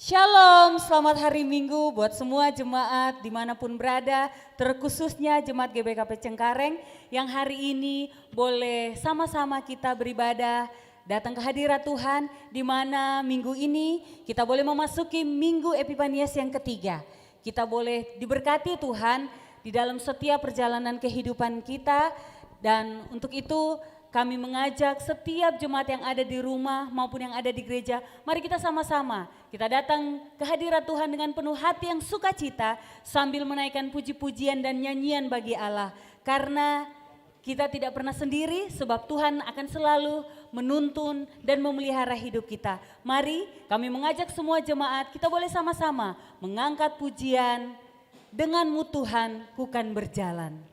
Shalom, selamat hari Minggu buat semua jemaat dimanapun berada, terkhususnya jemaat GBKP Cengkareng yang hari ini boleh sama-sama kita beribadah, datang ke hadirat Tuhan, di mana minggu ini kita boleh memasuki Minggu Epifanias yang ketiga. Kita boleh diberkati Tuhan di dalam setiap perjalanan kehidupan kita, dan untuk itu kami mengajak setiap jemaat yang ada di rumah maupun yang ada di gereja, mari kita sama-sama kita datang ke hadirat Tuhan dengan penuh hati yang sukacita sambil menaikkan puji-pujian dan nyanyian bagi Allah. Karena kita tidak pernah sendiri, sebab Tuhan akan selalu menuntun dan memelihara hidup kita. Mari kami mengajak semua jemaat, kita boleh sama-sama mengangkat pujian, denganmu Tuhan kukan berjalan.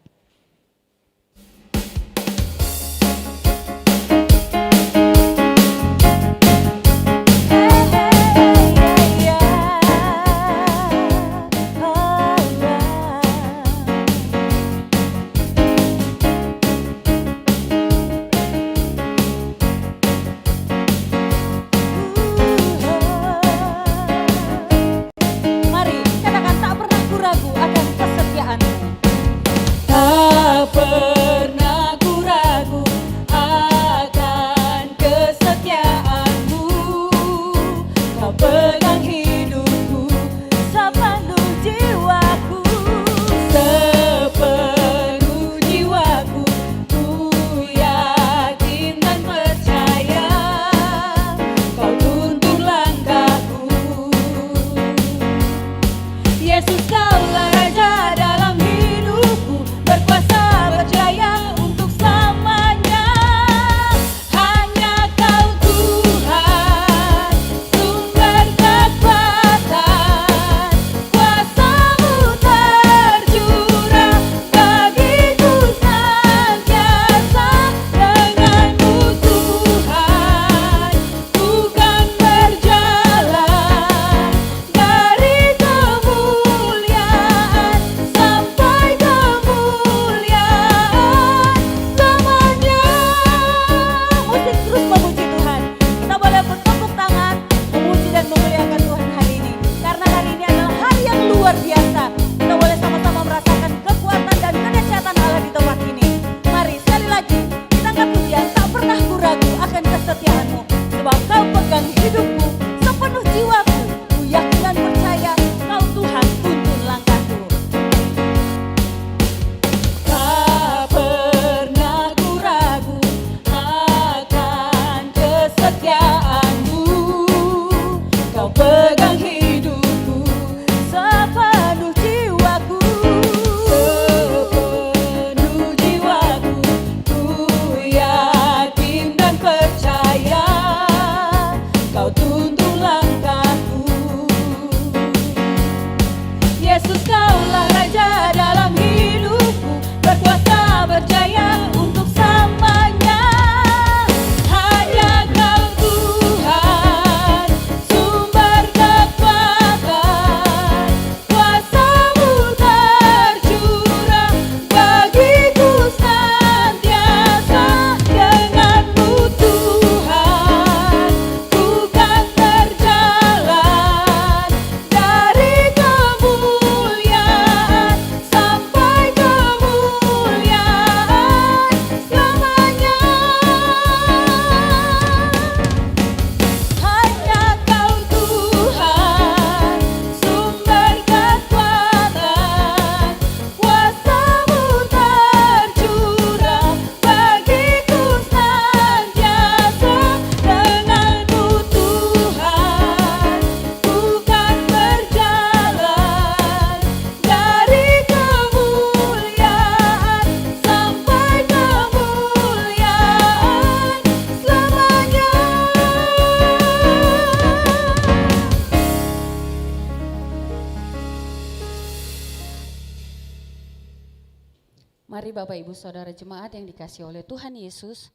Mari Bapak Ibu Saudara jemaat yang dikasihi oleh Tuhan Yesus,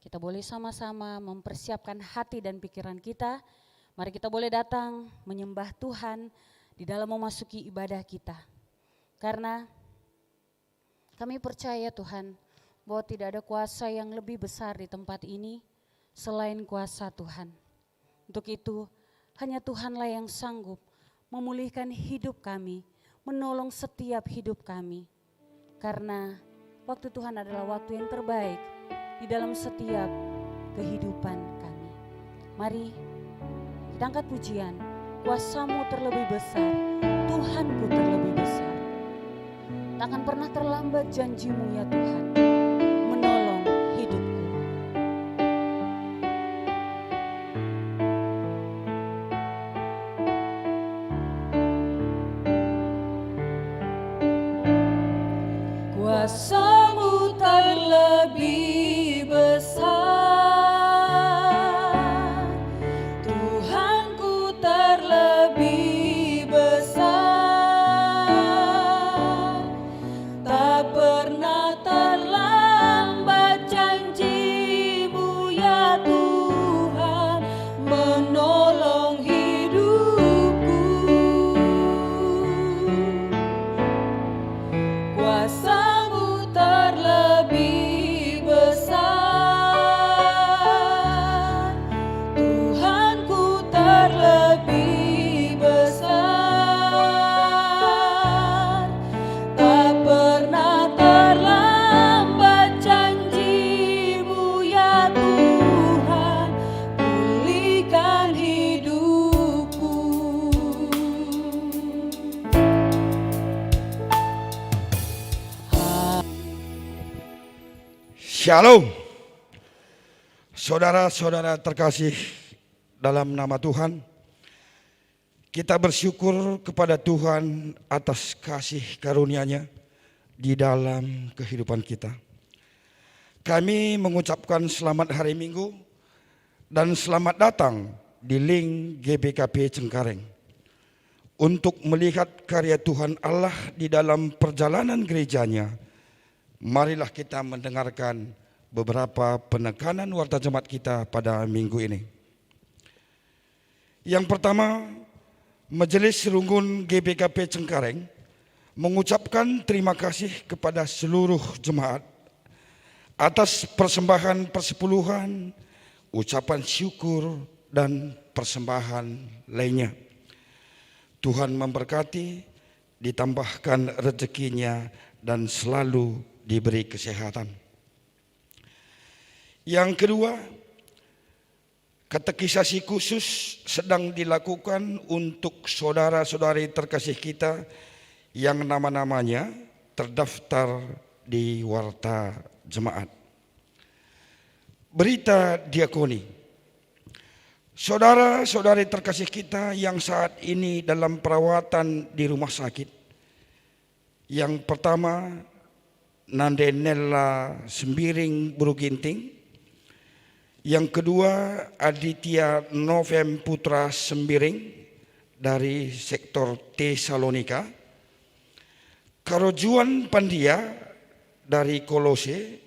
kita boleh sama-sama mempersiapkan hati dan pikiran kita. Mari kita boleh datang menyembah Tuhan di dalam memasuki ibadah kita. Karena kami percaya Tuhan bahwa tidak ada kuasa yang lebih besar di tempat ini selain kuasa Tuhan. Untuk itu hanya Tuhanlah yang sanggup memulihkan hidup kami, menolong setiap hidup kami. Karena waktu Tuhan adalah waktu yang terbaik di dalam setiap kehidupan kami. Mari kita angkat pujian, kuasa-Mu terlebih besar, Tuhanku terlebih besar. Takkan pernah terlambat janji-Mu ya Tuhan, menolong hidupku. Kuasa-Mu terlebih besar, Tuhanku terlebih besar. Tak pernah terlambat janji-Mu ya Tuhan, menolong hidupku. Kuasa-Mu terlebih besar, Tuhanku terlebih besar. Tak pernah terlambat janji-Mu ya Tuhan, pulihkan hidupku. Shalom, saudara-saudara terkasih dalam nama Tuhan. Kita bersyukur kepada Tuhan atas kasih karunia-Nya di dalam kehidupan kita. Kami mengucapkan selamat hari Minggu dan selamat datang di link GBKP Cengkareng untuk melihat karya Tuhan Allah di dalam perjalanan gerejanya. Marilah kita mendengarkan beberapa penekanan warta jemaat kita pada minggu ini. Yang pertama, Majelis Runggun GBKP Cengkareng mengucapkan terima kasih kepada seluruh jemaat atas persembahan persepuluhan, ucapan syukur, dan persembahan lainnya. Tuhan memberkati, ditambahkan rezekinya, dan selalu diberi kesehatan. Yang kedua, katekisasi khusus sedang dilakukan untuk saudara-saudari terkasih kita yang nama-namanya terdaftar di warta jemaat. Berita diakoni. Saudara-saudari terkasih kita yang saat ini dalam perawatan di rumah sakit. Yang pertama, Nande Nella Sembiring Buruginting. Yang kedua, Aditya Novem Putra Sembiring dari sektor Tesalonika. Karojuan Pandia dari Kolose.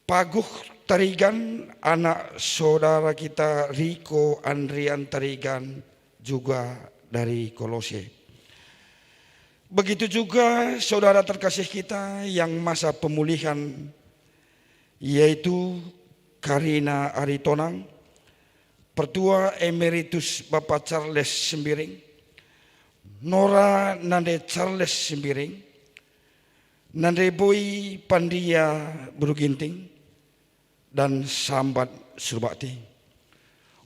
Paguh Tarigan, anak saudara kita Riko Andrian Tarigan juga dari Kolose. Begitu juga saudara terkasih kita yang masa pemulihan, yaitu Karina Aritonang, Pertua Emeritus Bapak Charles Sembiring, Nora Nande Charles Sembiring, Nande Boy Pandia Buruginting, dan Sambat Surbakti.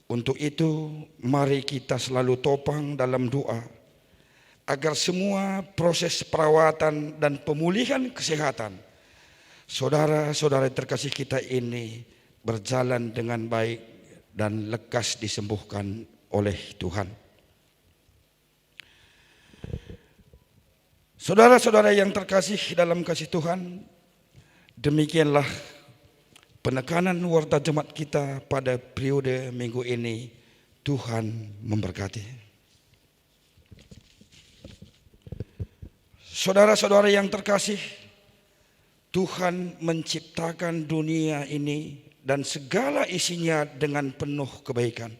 Untuk itu mari kita selalu topang dalam doa agar semua proses perawatan dan pemulihan kesehatan saudara-saudara terkasih kita ini berjalan dengan baik dan lekas disembuhkan oleh Tuhan. Saudara-saudara yang terkasih dalam kasih Tuhan, demikianlah penekanan warta jemaat kita pada periode minggu ini. Tuhan memberkati. Saudara-saudara yang terkasih, Tuhan menciptakan dunia ini dan segala isinya dengan penuh kebaikan.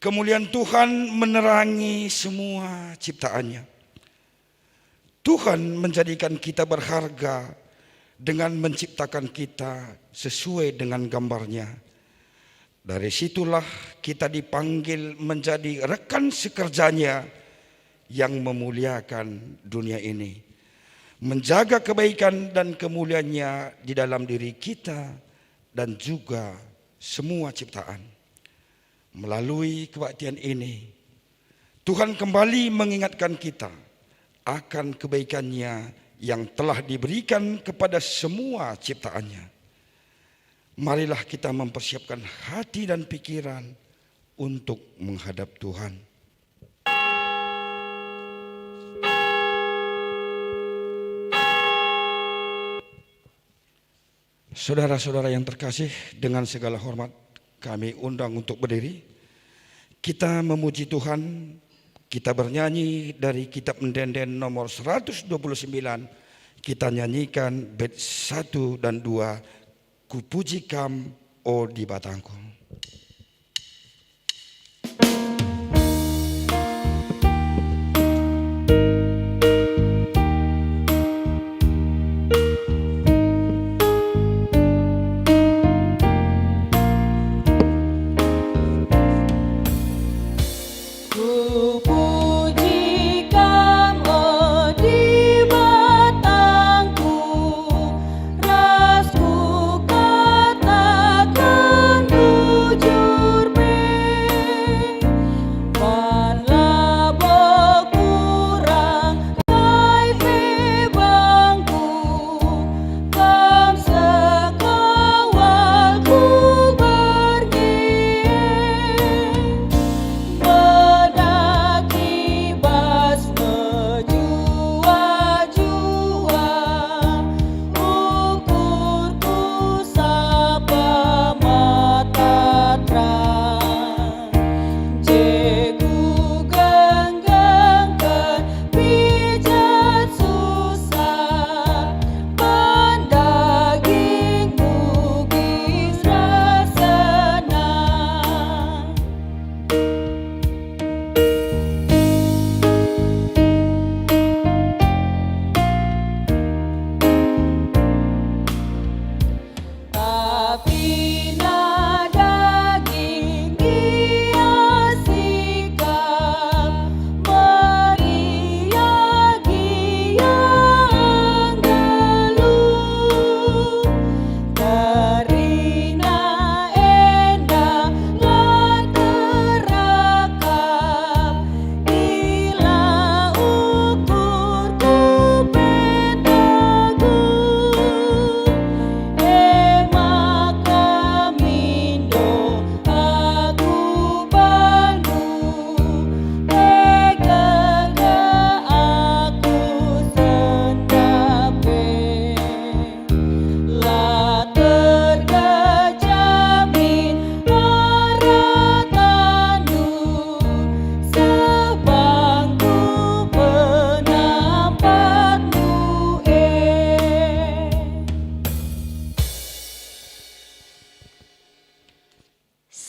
Kemuliaan Tuhan menerangi semua ciptaannya. Tuhan menjadikan kita berharga dengan menciptakan kita sesuai dengan gambarnya. Dari situlah kita dipanggil menjadi rekan sekerjanya yang memuliakan dunia ini, menjaga kebaikan dan kemuliaannya di dalam diri kita dan juga semua ciptaan. Melalui kebaktian ini, Tuhan kembali mengingatkan kita akan kebaikannya yang telah diberikan kepada semua ciptaannya. Marilah kita mempersiapkan hati dan pikiran untuk menghadap Tuhan. Saudara-saudara yang terkasih, dengan segala hormat kami undang untuk berdiri. Kita memuji Tuhan, kita bernyanyi dari kitab Mendenden nomor 129. Kita nyanyikan bait 1 dan 2. Ku puji Kam, o di batangku.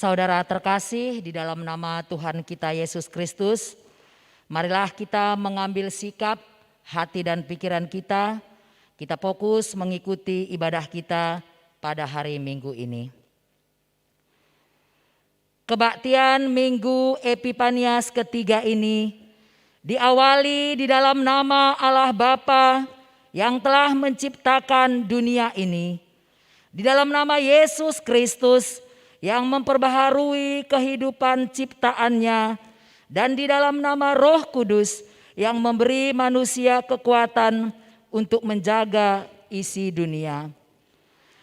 Saudara terkasih, di dalam nama Tuhan kita Yesus Kristus, marilah kita mengambil sikap hati dan pikiran kita fokus mengikuti ibadah kita pada hari Minggu ini. Kebaktian Minggu Epifanias ketiga ini diawali di dalam nama Allah Bapa yang telah menciptakan dunia ini, di dalam nama Yesus Kristus yang memperbaharui kehidupan ciptaannya, dan di dalam nama Roh Kudus yang memberi manusia kekuatan untuk menjaga isi dunia.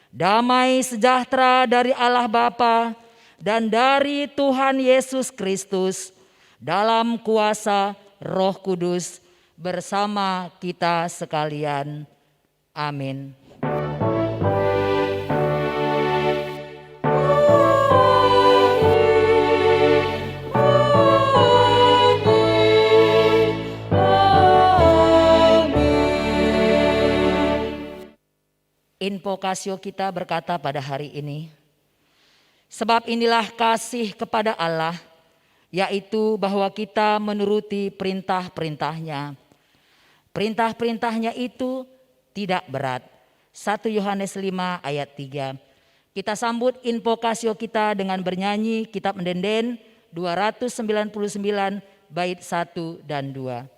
Damai sejahtera dari Allah Bapa dan dari Tuhan Yesus Kristus dalam kuasa Roh Kudus bersama kita sekalian. Amin. Invokasio kita berkata pada hari ini, sebab inilah kasih kepada Allah, yaitu bahwa kita menuruti perintah-perintahnya. Perintah-perintahnya itu tidak berat. 1 Yohanes 5 ayat 3. Kita sambut invokasio kita dengan bernyanyi kitab Mendenden 299 bait 1 dan 2.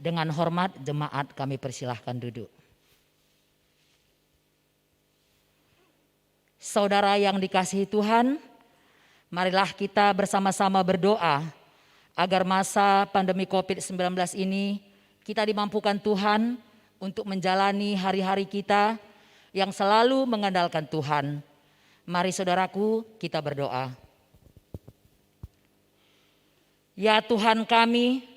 Dengan hormat jemaat kami persilahkan duduk. Saudara yang dikasihi Tuhan, marilah kita bersama-sama berdoa agar masa pandemi COVID-19 ini kita dimampukan Tuhan untuk menjalani hari-hari kita yang selalu mengandalkan Tuhan. Mari saudaraku, kita berdoa. Ya Tuhan kami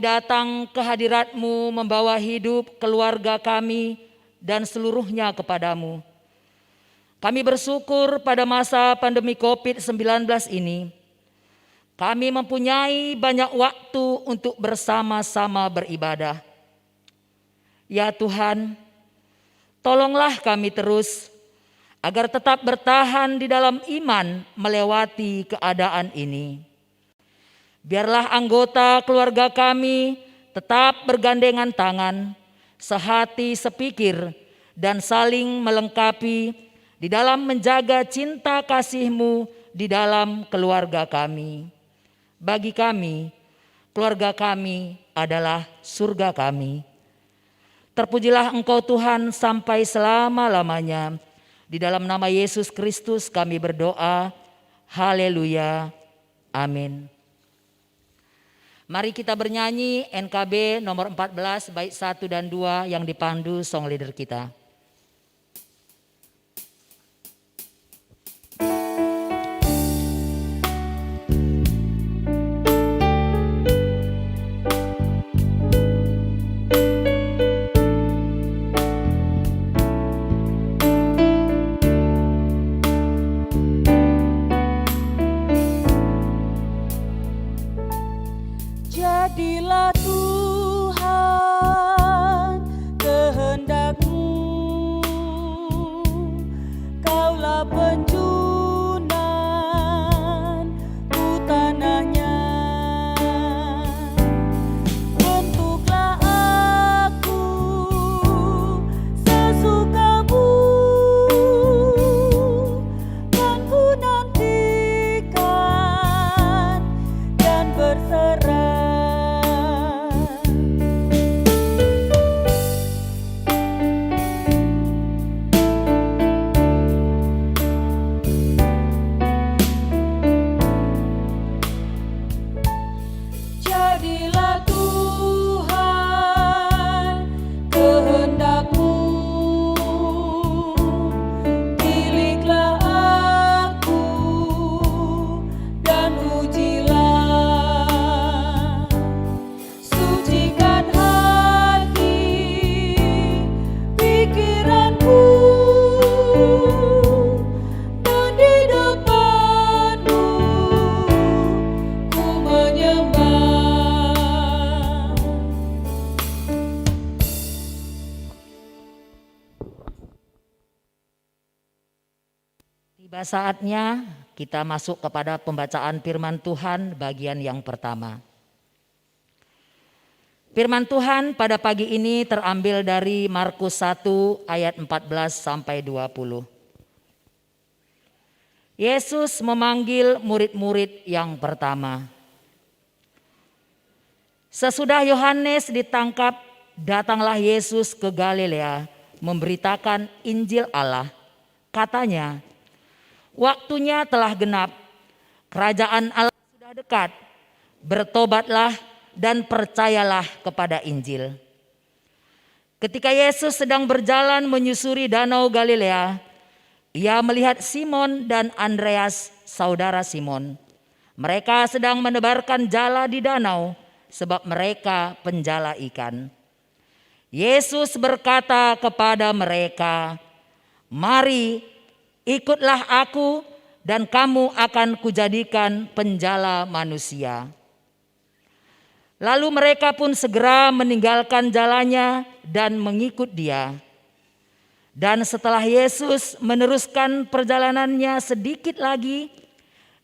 datang ke hadirat-Mu membawa hidup keluarga kami dan seluruhnya kepadamu. Kami bersyukur pada masa pandemi COVID-19 ini, kami mempunyai banyak waktu untuk bersama-sama beribadah. Ya Tuhan, tolonglah kami terus agar tetap bertahan di dalam iman melewati keadaan ini. Biarlah anggota keluarga kami tetap bergandengan tangan, sehati sepikir, dan saling melengkapi di dalam menjaga cinta kasih-Mu di dalam keluarga kami. Bagi kami, keluarga kami adalah surga kami. Terpujilah Engkau Tuhan sampai selama-lamanya. Di dalam nama Yesus Kristus kami berdoa. Haleluya. Amin. Mari kita bernyanyi NKB nomor 14 bait 1 dan 2 yang dipandu song leader kita. Jadilah Tuhan kehendak-Mu, Kaulah penjunan ku tanahnya. Bentuklah aku sesuka-Mu, Tiba saatnya kita masuk kepada pembacaan firman Tuhan bagian yang pertama. Firman Tuhan pada pagi ini terambil dari Markus 1 ayat 14 sampai 20. Yesus memanggil murid-murid yang pertama. Sesudah Yohanes ditangkap, datanglah Yesus ke Galilea memberitakan Injil Allah. Katanya, waktunya telah genap, kerajaan Allah sudah dekat, bertobatlah dan percayalah kepada Injil. Ketika Yesus sedang berjalan menyusuri danau Galilea, ia melihat Simon dan Andreas, saudara Simon. Mereka sedang menebarkan jala di danau sebab mereka penjala ikan. Yesus berkata kepada mereka, "Mari, ikutlah aku dan kamu akan kujadikan penjala manusia." Lalu mereka pun segera meninggalkan jalannya dan mengikut dia. Dan setelah Yesus meneruskan perjalanannya sedikit lagi,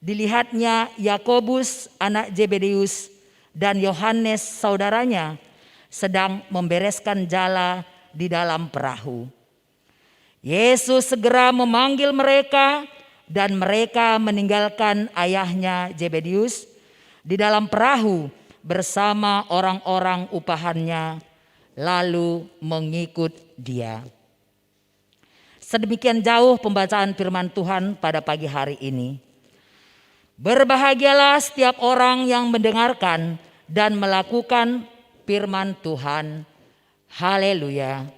dilihatnya Yakobus anak Zebedeus dan Yohanes saudaranya sedang membereskan jala di dalam perahu. Yesus segera memanggil mereka dan mereka meninggalkan ayahnya Zebedeus di dalam perahu bersama orang-orang upahannya lalu mengikut dia. Sedemikian jauh pembacaan firman Tuhan pada pagi hari ini. Berbahagialah setiap orang yang mendengarkan dan melakukan firman Tuhan. Haleluya.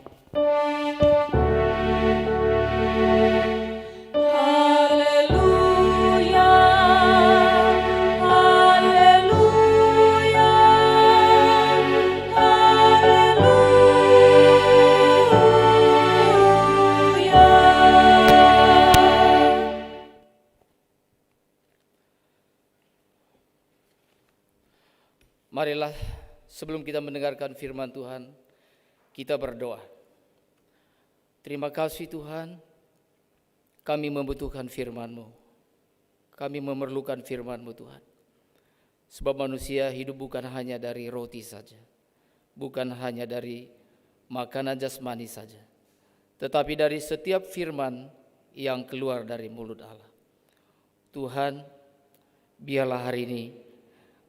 Marilah sebelum kita mendengarkan firman Tuhan, kita berdoa. Terima kasih Tuhan, kami membutuhkan firman-Mu. Kami memerlukan firman-Mu Tuhan. Sebab manusia hidup bukan hanya dari roti saja, bukan hanya dari makanan jasmani saja, tetapi dari setiap firman yang keluar dari mulut Allah. Tuhan, biarlah hari ini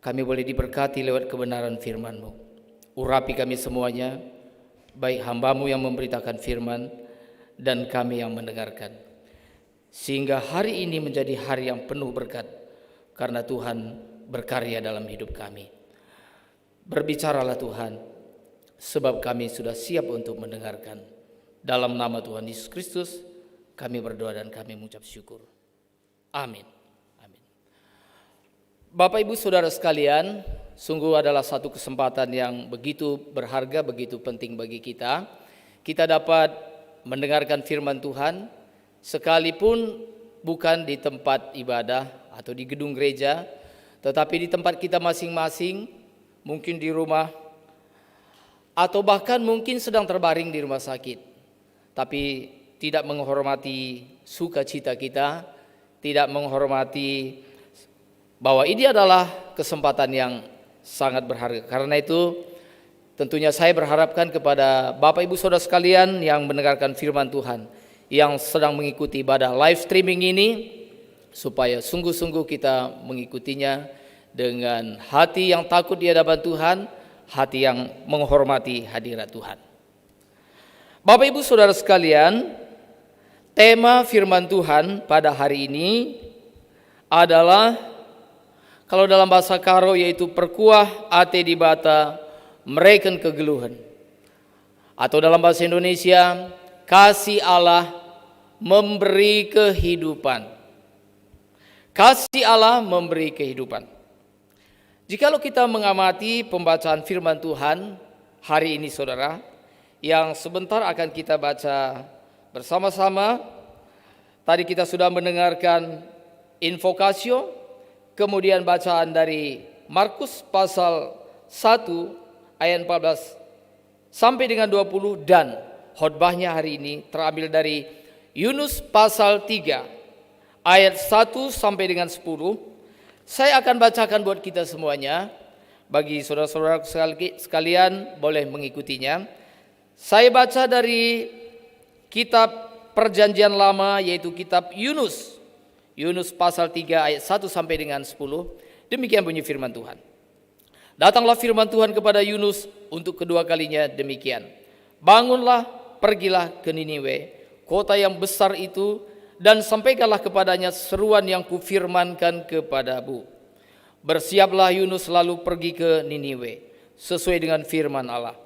kami boleh diberkati lewat kebenaran firman-Mu. Urapi kami semuanya, baik hamba-Mu yang memberitakan firman dan kami yang mendengarkan. Sehingga hari ini menjadi hari yang penuh berkat karena Tuhan berkarya dalam hidup kami. Berbicaralah Tuhan, sebab kami sudah siap untuk mendengarkan. Dalam nama Tuhan Yesus Kristus, kami berdoa dan kami mengucap syukur. Amin. Bapak Ibu Saudara sekalian, sungguh adalah satu kesempatan yang begitu berharga, begitu penting bagi kita. Kita dapat mendengarkan firman Tuhan, sekalipun bukan di tempat ibadah atau di gedung gereja, tetapi di tempat kita masing-masing, mungkin di rumah, atau bahkan mungkin sedang terbaring di rumah sakit. Tapi tidak menghormati sukacita kita, tidak menghormati bahwa ini adalah kesempatan yang sangat berharga. Karena itu tentunya saya berharapkan kepada Bapak Ibu Saudara sekalian yang mendengarkan firman Tuhan, yang sedang mengikuti ibadah live streaming ini, supaya sungguh-sungguh kita mengikutinya dengan hati yang takut di hadapan Tuhan, hati yang menghormati hadirat Tuhan. Bapak Ibu Saudara sekalian, tema firman Tuhan pada hari ini adalah, kalau dalam bahasa Karo, yaitu perkuah ate di bata mereken kegeluhan. Atau dalam bahasa Indonesia, kasih Allah memberi kehidupan. Kasih Allah memberi kehidupan. Jikalau kita mengamati pembacaan firman Tuhan hari ini saudara, yang sebentar akan kita baca bersama-sama. Tadi kita sudah mendengarkan invokasio, kemudian bacaan dari Markus pasal 1 ayat 14 sampai dengan 20, dan khotbahnya hari ini terambil dari Yunus pasal 3 ayat 1 sampai dengan 10. Saya akan bacakan buat kita semuanya. Bagi saudara-saudara sekalian boleh mengikutinya. Saya baca dari kitab Perjanjian Lama, yaitu kitab Yunus. Yunus pasal 3 ayat 1 sampai dengan 10. Demikian bunyi firman Tuhan. Datanglah firman Tuhan kepada Yunus untuk kedua kalinya demikian. Bangunlah, pergilah ke Niniwe, kota yang besar itu, dan sampaikanlah kepadanya seruan yang kufirmankan kepadamu. Bersiaplah Yunus lalu pergi ke Niniwe, sesuai dengan firman Allah.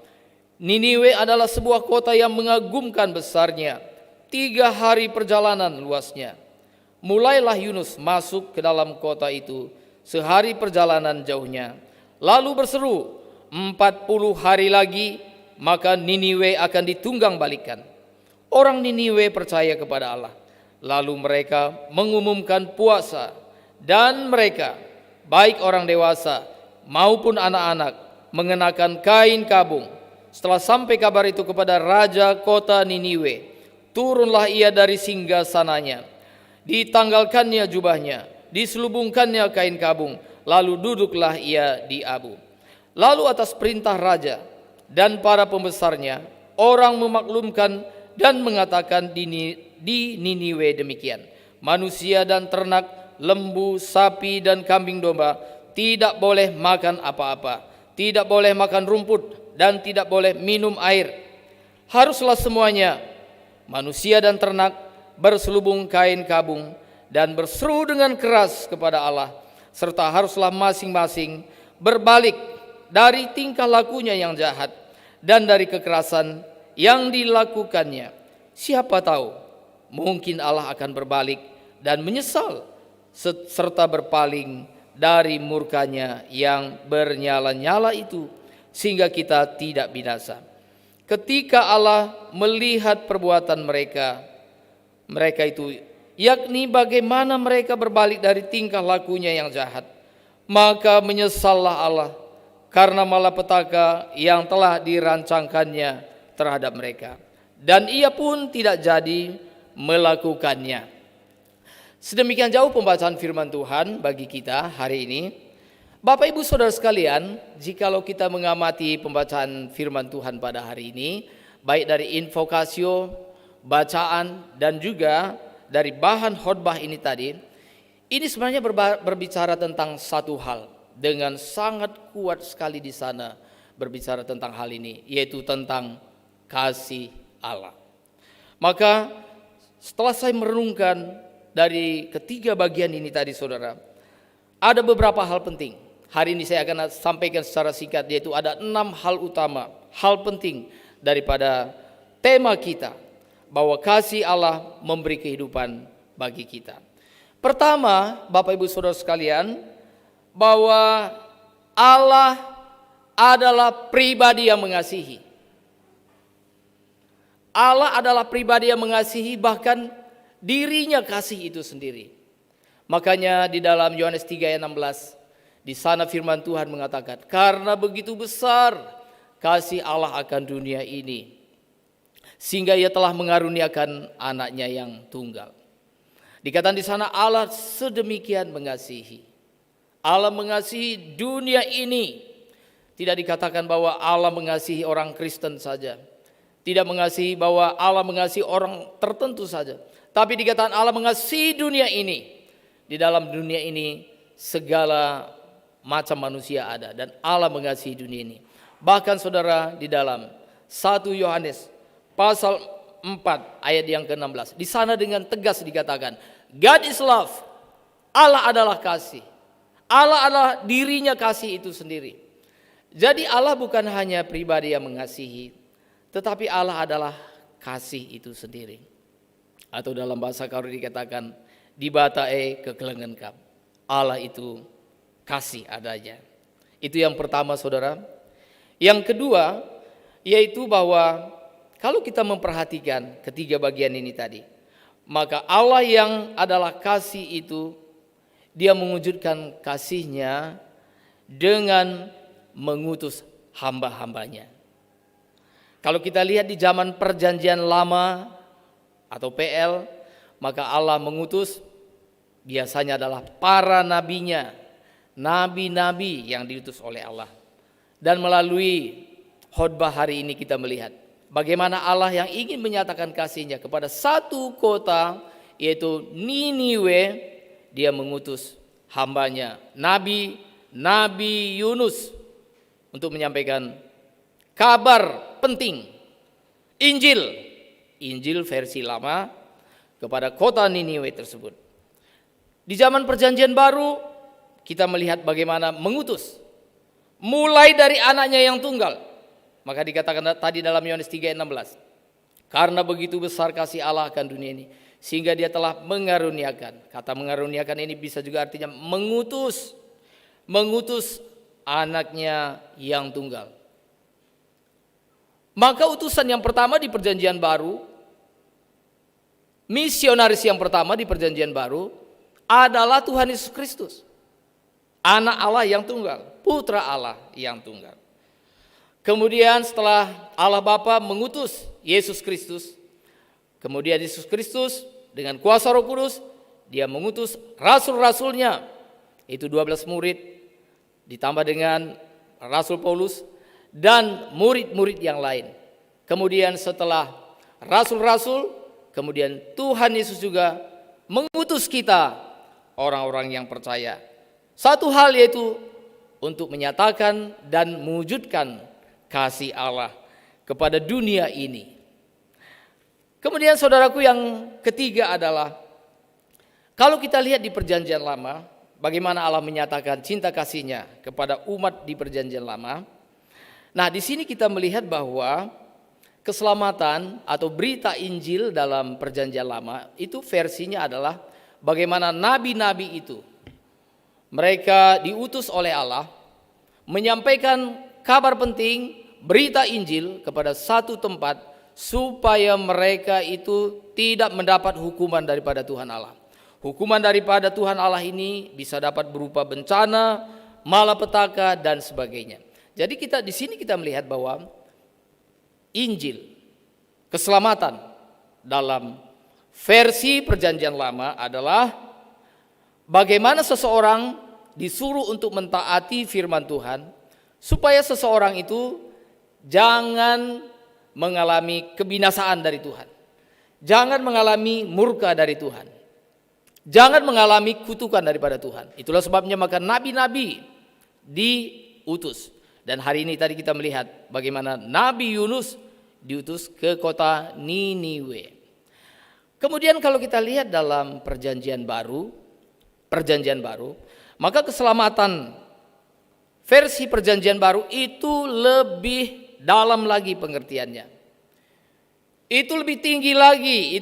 Niniwe adalah sebuah kota yang mengagumkan besarnya, 3 hari perjalanan luasnya. Mulailah Yunus masuk ke dalam kota itu, sehari perjalanan jauhnya. Lalu berseru, 40 hari lagi, maka Niniwe akan ditunggang balikan. Orang Niniwe percaya kepada Allah. Lalu mereka mengumumkan puasa, dan mereka, baik orang dewasa maupun anak-anak, mengenakan kain kabung. Setelah sampai kabar itu kepada raja kota Niniwe, turunlah ia dari singgasananya. Ditanggalkannya jubahnya, diselubungkannya kain kabung, lalu duduklah ia di abu. Lalu atas perintah raja dan para pembesarnya, orang memaklumkan dan mengatakan di Niniwe demikian. Manusia dan ternak, lembu, sapi, dan kambing domba tidak boleh makan apa-apa, tidak boleh makan rumput, dan tidak boleh minum air. Haruslah semuanya, manusia dan ternak, berselubung kain kabung dan berseru dengan keras kepada Allah, serta haruslah masing-masing berbalik dari tingkah lakunya yang jahat dan dari kekerasan yang dilakukannya. Siapa tahu, mungkin Allah akan berbalik dan menyesal serta berpaling dari murkanya yang bernyala-nyala itu, sehingga kita tidak binasa. Ketika Allah melihat perbuatan mereka itu, yakni bagaimana mereka berbalik dari tingkah lakunya yang jahat, maka menyesallah Allah karena malapetaka yang telah dirancangkannya terhadap mereka, dan ia pun tidak jadi melakukannya. Sedemikian jauh pembacaan firman Tuhan bagi kita hari ini. Bapak Ibu Saudara sekalian, jikalau kita mengamati pembacaan firman Tuhan pada hari ini, baik dari invokasio, bacaan, dan juga dari bahan khotbah ini tadi, ini sebenarnya berbicara tentang satu hal dengan sangat kuat sekali di sana, berbicara tentang hal ini, yaitu tentang kasih Allah. Maka setelah saya merenungkan dari ketiga bagian ini tadi saudara, ada beberapa hal penting. Hari ini saya akan sampaikan secara singkat, yaitu ada 6 hal utama, hal penting daripada tema kita, bahwa kasih Allah memberi kehidupan bagi kita. Pertama, Bapak Ibu Saudara sekalian, bahwa Allah adalah pribadi yang mengasihi. Allah adalah pribadi yang mengasihi, bahkan dirinya kasih itu sendiri. Makanya di dalam Yohanes 3 ayat 16, di sana firman Tuhan mengatakan, karena begitu besar kasih Allah akan dunia ini, sehingga ia telah mengaruniakan anaknya yang tunggal. Dikatakan di sana Allah sedemikian mengasihi. Allah mengasihi dunia ini. Tidak dikatakan bahwa Allah mengasihi orang Kristen saja. Tidak mengasihi bahwa Allah mengasihi orang tertentu saja. Tapi dikatakan Allah mengasihi dunia ini. Di dalam dunia ini segala macam manusia ada, dan Allah mengasihi dunia ini. Bahkan saudara, di dalam 1 Yohanes pasal 4 ayat yang ke-16, di sana dengan tegas dikatakan, God is love. Allah adalah kasih. Allah adalah dirinya kasih itu sendiri. Jadi Allah bukan hanya pribadi yang mengasihi, tetapi Allah adalah kasih itu sendiri. Atau dalam bahasa Karu dikatakan, dibatae kekelengengkap. Allah itu kasih adanya. Itu yang pertama saudara. Yang kedua, yaitu bahwa kalau kita memperhatikan ketiga bagian ini tadi, maka Allah yang adalah kasih itu, dia mewujudkan kasihnya dengan mengutus hamba-hambanya. Kalau kita lihat di zaman perjanjian lama atau PL, maka Allah mengutus biasanya adalah para nabinya, nabi-nabi yang diutus oleh Allah. Dan melalui khotbah hari ini kita melihat bagaimana Allah yang ingin menyatakan kasih-Nya kepada satu kota, yaitu Niniwe. Dia mengutus hambanya Nabi Yunus untuk menyampaikan kabar penting, Injil versi lama kepada kota Niniwe tersebut. Di zaman Perjanjian Baru kita melihat bagaimana mengutus mulai dari anaknya yang tunggal. Maka dikatakan tadi dalam Yohanes 3:16, karena begitu besar kasih Allah akan dunia ini, sehingga dia telah mengaruniakan. Kata mengaruniakan ini bisa juga artinya mengutus anaknya yang tunggal. Maka utusan yang pertama di Perjanjian Baru, misionaris yang pertama di Perjanjian Baru adalah Tuhan Yesus Kristus, anak Allah yang tunggal, putra Allah yang tunggal. Kemudian setelah Allah Bapa mengutus Yesus Kristus, kemudian Yesus Kristus dengan kuasa Roh Kudus, dia mengutus rasul-rasulnya, itu 12 murid, ditambah dengan Rasul Paulus dan murid-murid yang lain. Kemudian setelah rasul-rasul, kemudian Tuhan Yesus juga mengutus kita, orang-orang yang percaya. Satu hal yaitu untuk menyatakan dan mewujudkan kasih Allah kepada dunia ini. Kemudian saudaraku, yang ketiga adalah kalau kita lihat di Perjanjian Lama, bagaimana Allah menyatakan cinta kasih-Nya kepada umat di Perjanjian Lama. Nah, di sini kita melihat bahwa keselamatan atau berita Injil dalam Perjanjian Lama itu versinya adalah bagaimana nabi-nabi itu mereka diutus oleh Allah menyampaikan kabar penting, berita Injil kepada satu tempat supaya mereka itu tidak mendapat hukuman daripada Tuhan Allah. Hukuman daripada Tuhan Allah ini bisa dapat berupa bencana, malapetaka dan sebagainya. Jadi di sini kita melihat bahwa Injil, keselamatan dalam versi Perjanjian Lama adalah bagaimana seseorang disuruh untuk mentaati firman Tuhan supaya seseorang itu jangan mengalami kebinasaan dari Tuhan, jangan mengalami murka dari Tuhan, jangan mengalami kutukan daripada Tuhan. Itulah sebabnya maka nabi-nabi diutus. Dan hari ini tadi kita melihat bagaimana Nabi Yunus diutus ke kota Niniwe. Kemudian kalau kita lihat dalam Perjanjian Baru, maka keselamatan versi Perjanjian Baru itu lebih dalam lagi pengertiannya. Itu lebih tinggi lagi,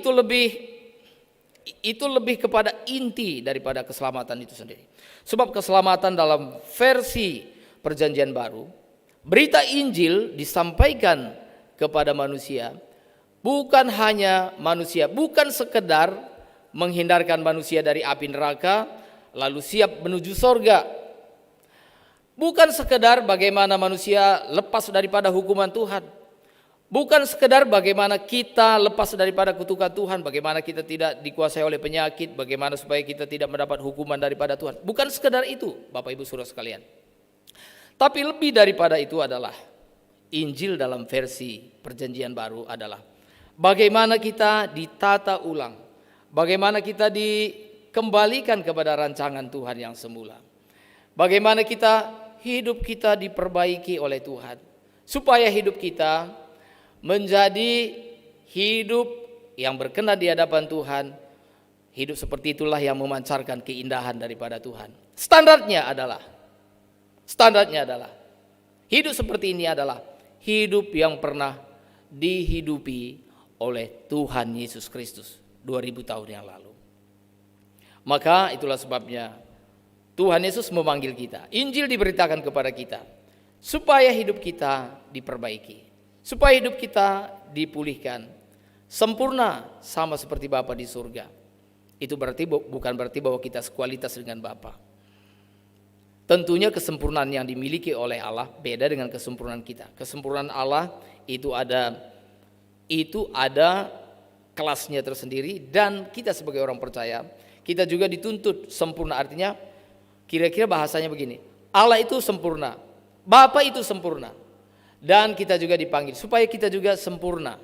itu lebih kepada inti daripada keselamatan itu sendiri. Sebab keselamatan dalam versi Perjanjian Baru, berita Injil disampaikan kepada manusia, bukan hanya manusia, bukan sekedar menghindarkan manusia dari api neraka lalu siap menuju sorga, bukan sekedar bagaimana manusia lepas daripada hukuman Tuhan, bukan sekedar bagaimana kita lepas daripada kutukan Tuhan, bagaimana kita tidak dikuasai oleh penyakit, bagaimana supaya kita tidak mendapat hukuman daripada Tuhan. Bukan sekedar itu, Bapak Ibu Saudara sekalian. Tapi lebih daripada itu adalah Injil dalam versi Perjanjian Baru adalah bagaimana kita ditata ulang, bagaimana kita dikembalikan kepada rancangan Tuhan yang semula, bagaimana hidup kita diperbaiki oleh Tuhan, supaya hidup kita menjadi hidup yang berkenan di hadapan Tuhan. Hidup seperti itulah yang memancarkan keindahan daripada Tuhan. Standarnya adalah hidup seperti ini adalah hidup yang pernah dihidupi oleh Tuhan Yesus Kristus 2000 tahun yang lalu. Maka itulah sebabnya Tuhan Yesus memanggil kita. Injil diberitakan kepada kita supaya hidup kita diperbaiki, supaya hidup kita dipulihkan sempurna sama seperti Bapa di surga. Itu bukan berarti bahwa kita sekualitas dengan Bapa. Tentunya kesempurnaan yang dimiliki oleh Allah beda dengan kesempurnaan kita. Kesempurnaan Allah itu ada kelasnya tersendiri, dan kita sebagai orang percaya, kita juga dituntut sempurna. Artinya kira-kira bahasanya begini, Allah itu sempurna, Bapa itu sempurna, dan kita juga dipanggil supaya kita juga sempurna,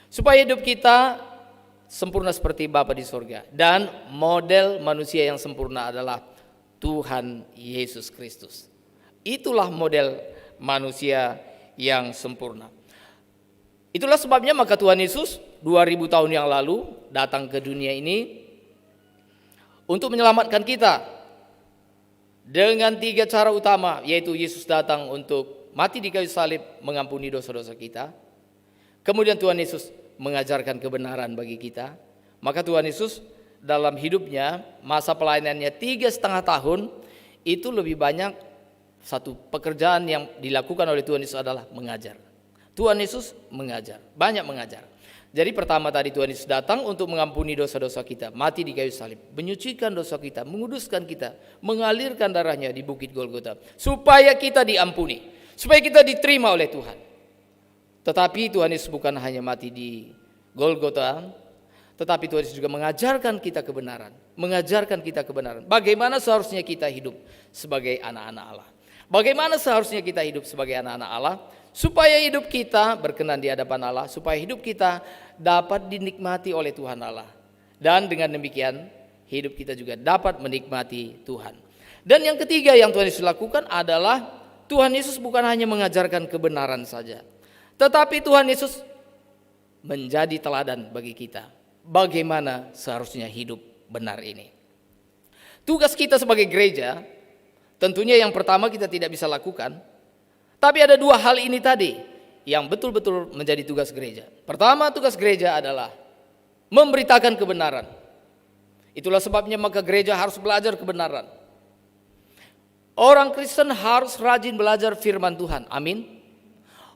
supaya hidup kita sempurna seperti Bapa di surga. Dan model manusia yang sempurna adalah Tuhan Yesus Kristus. Itulah model manusia yang sempurna. Itulah sebabnya maka Tuhan Yesus 2000 tahun yang lalu datang ke dunia ini untuk menyelamatkan kita dengan 3 cara utama, yaitu Yesus datang untuk mati di kayu salib mengampuni dosa-dosa kita. Kemudian Tuhan Yesus mengajarkan kebenaran bagi kita. Maka Tuhan Yesus dalam hidupnya, masa pelayanannya 3,5 tahun, itu lebih banyak satu pekerjaan yang dilakukan oleh Tuhan Yesus adalah mengajar. Tuhan Yesus mengajar, banyak mengajar. Jadi pertama tadi Tuhan Yesus datang untuk mengampuni dosa-dosa kita, mati di kayu salib, menyucikan dosa kita, menguduskan kita, mengalirkan darahnya di bukit Golgota, supaya kita diampuni, supaya kita diterima oleh Tuhan. Tetapi Tuhan Yesus bukan hanya mati di Golgota, tetapi Tuhan Yesus juga mengajarkan kita kebenaran, mengajarkan kita kebenaran. Bagaimana seharusnya kita hidup sebagai anak-anak Allah. Bagaimana seharusnya kita hidup sebagai anak-anak Allah, supaya hidup kita berkenan di hadapan Allah, supaya hidup kita dapat dinikmati oleh Tuhan Allah. Dan dengan demikian, hidup kita juga dapat menikmati Tuhan. Dan yang ketiga yang Tuhan Yesus lakukan adalah, Tuhan Yesus bukan hanya mengajarkan kebenaran saja, tetapi Tuhan Yesus menjadi teladan bagi kita. Bagaimana seharusnya hidup benar ini. Tugas kita sebagai gereja, tentunya yang pertama kita tidak bisa lakukan, tapi ada 2 hal ini tadi yang betul-betul menjadi tugas gereja. Pertama, tugas gereja adalah memberitakan kebenaran. Itulah sebabnya maka gereja harus belajar kebenaran. Orang Kristen harus rajin belajar firman Tuhan. Amin.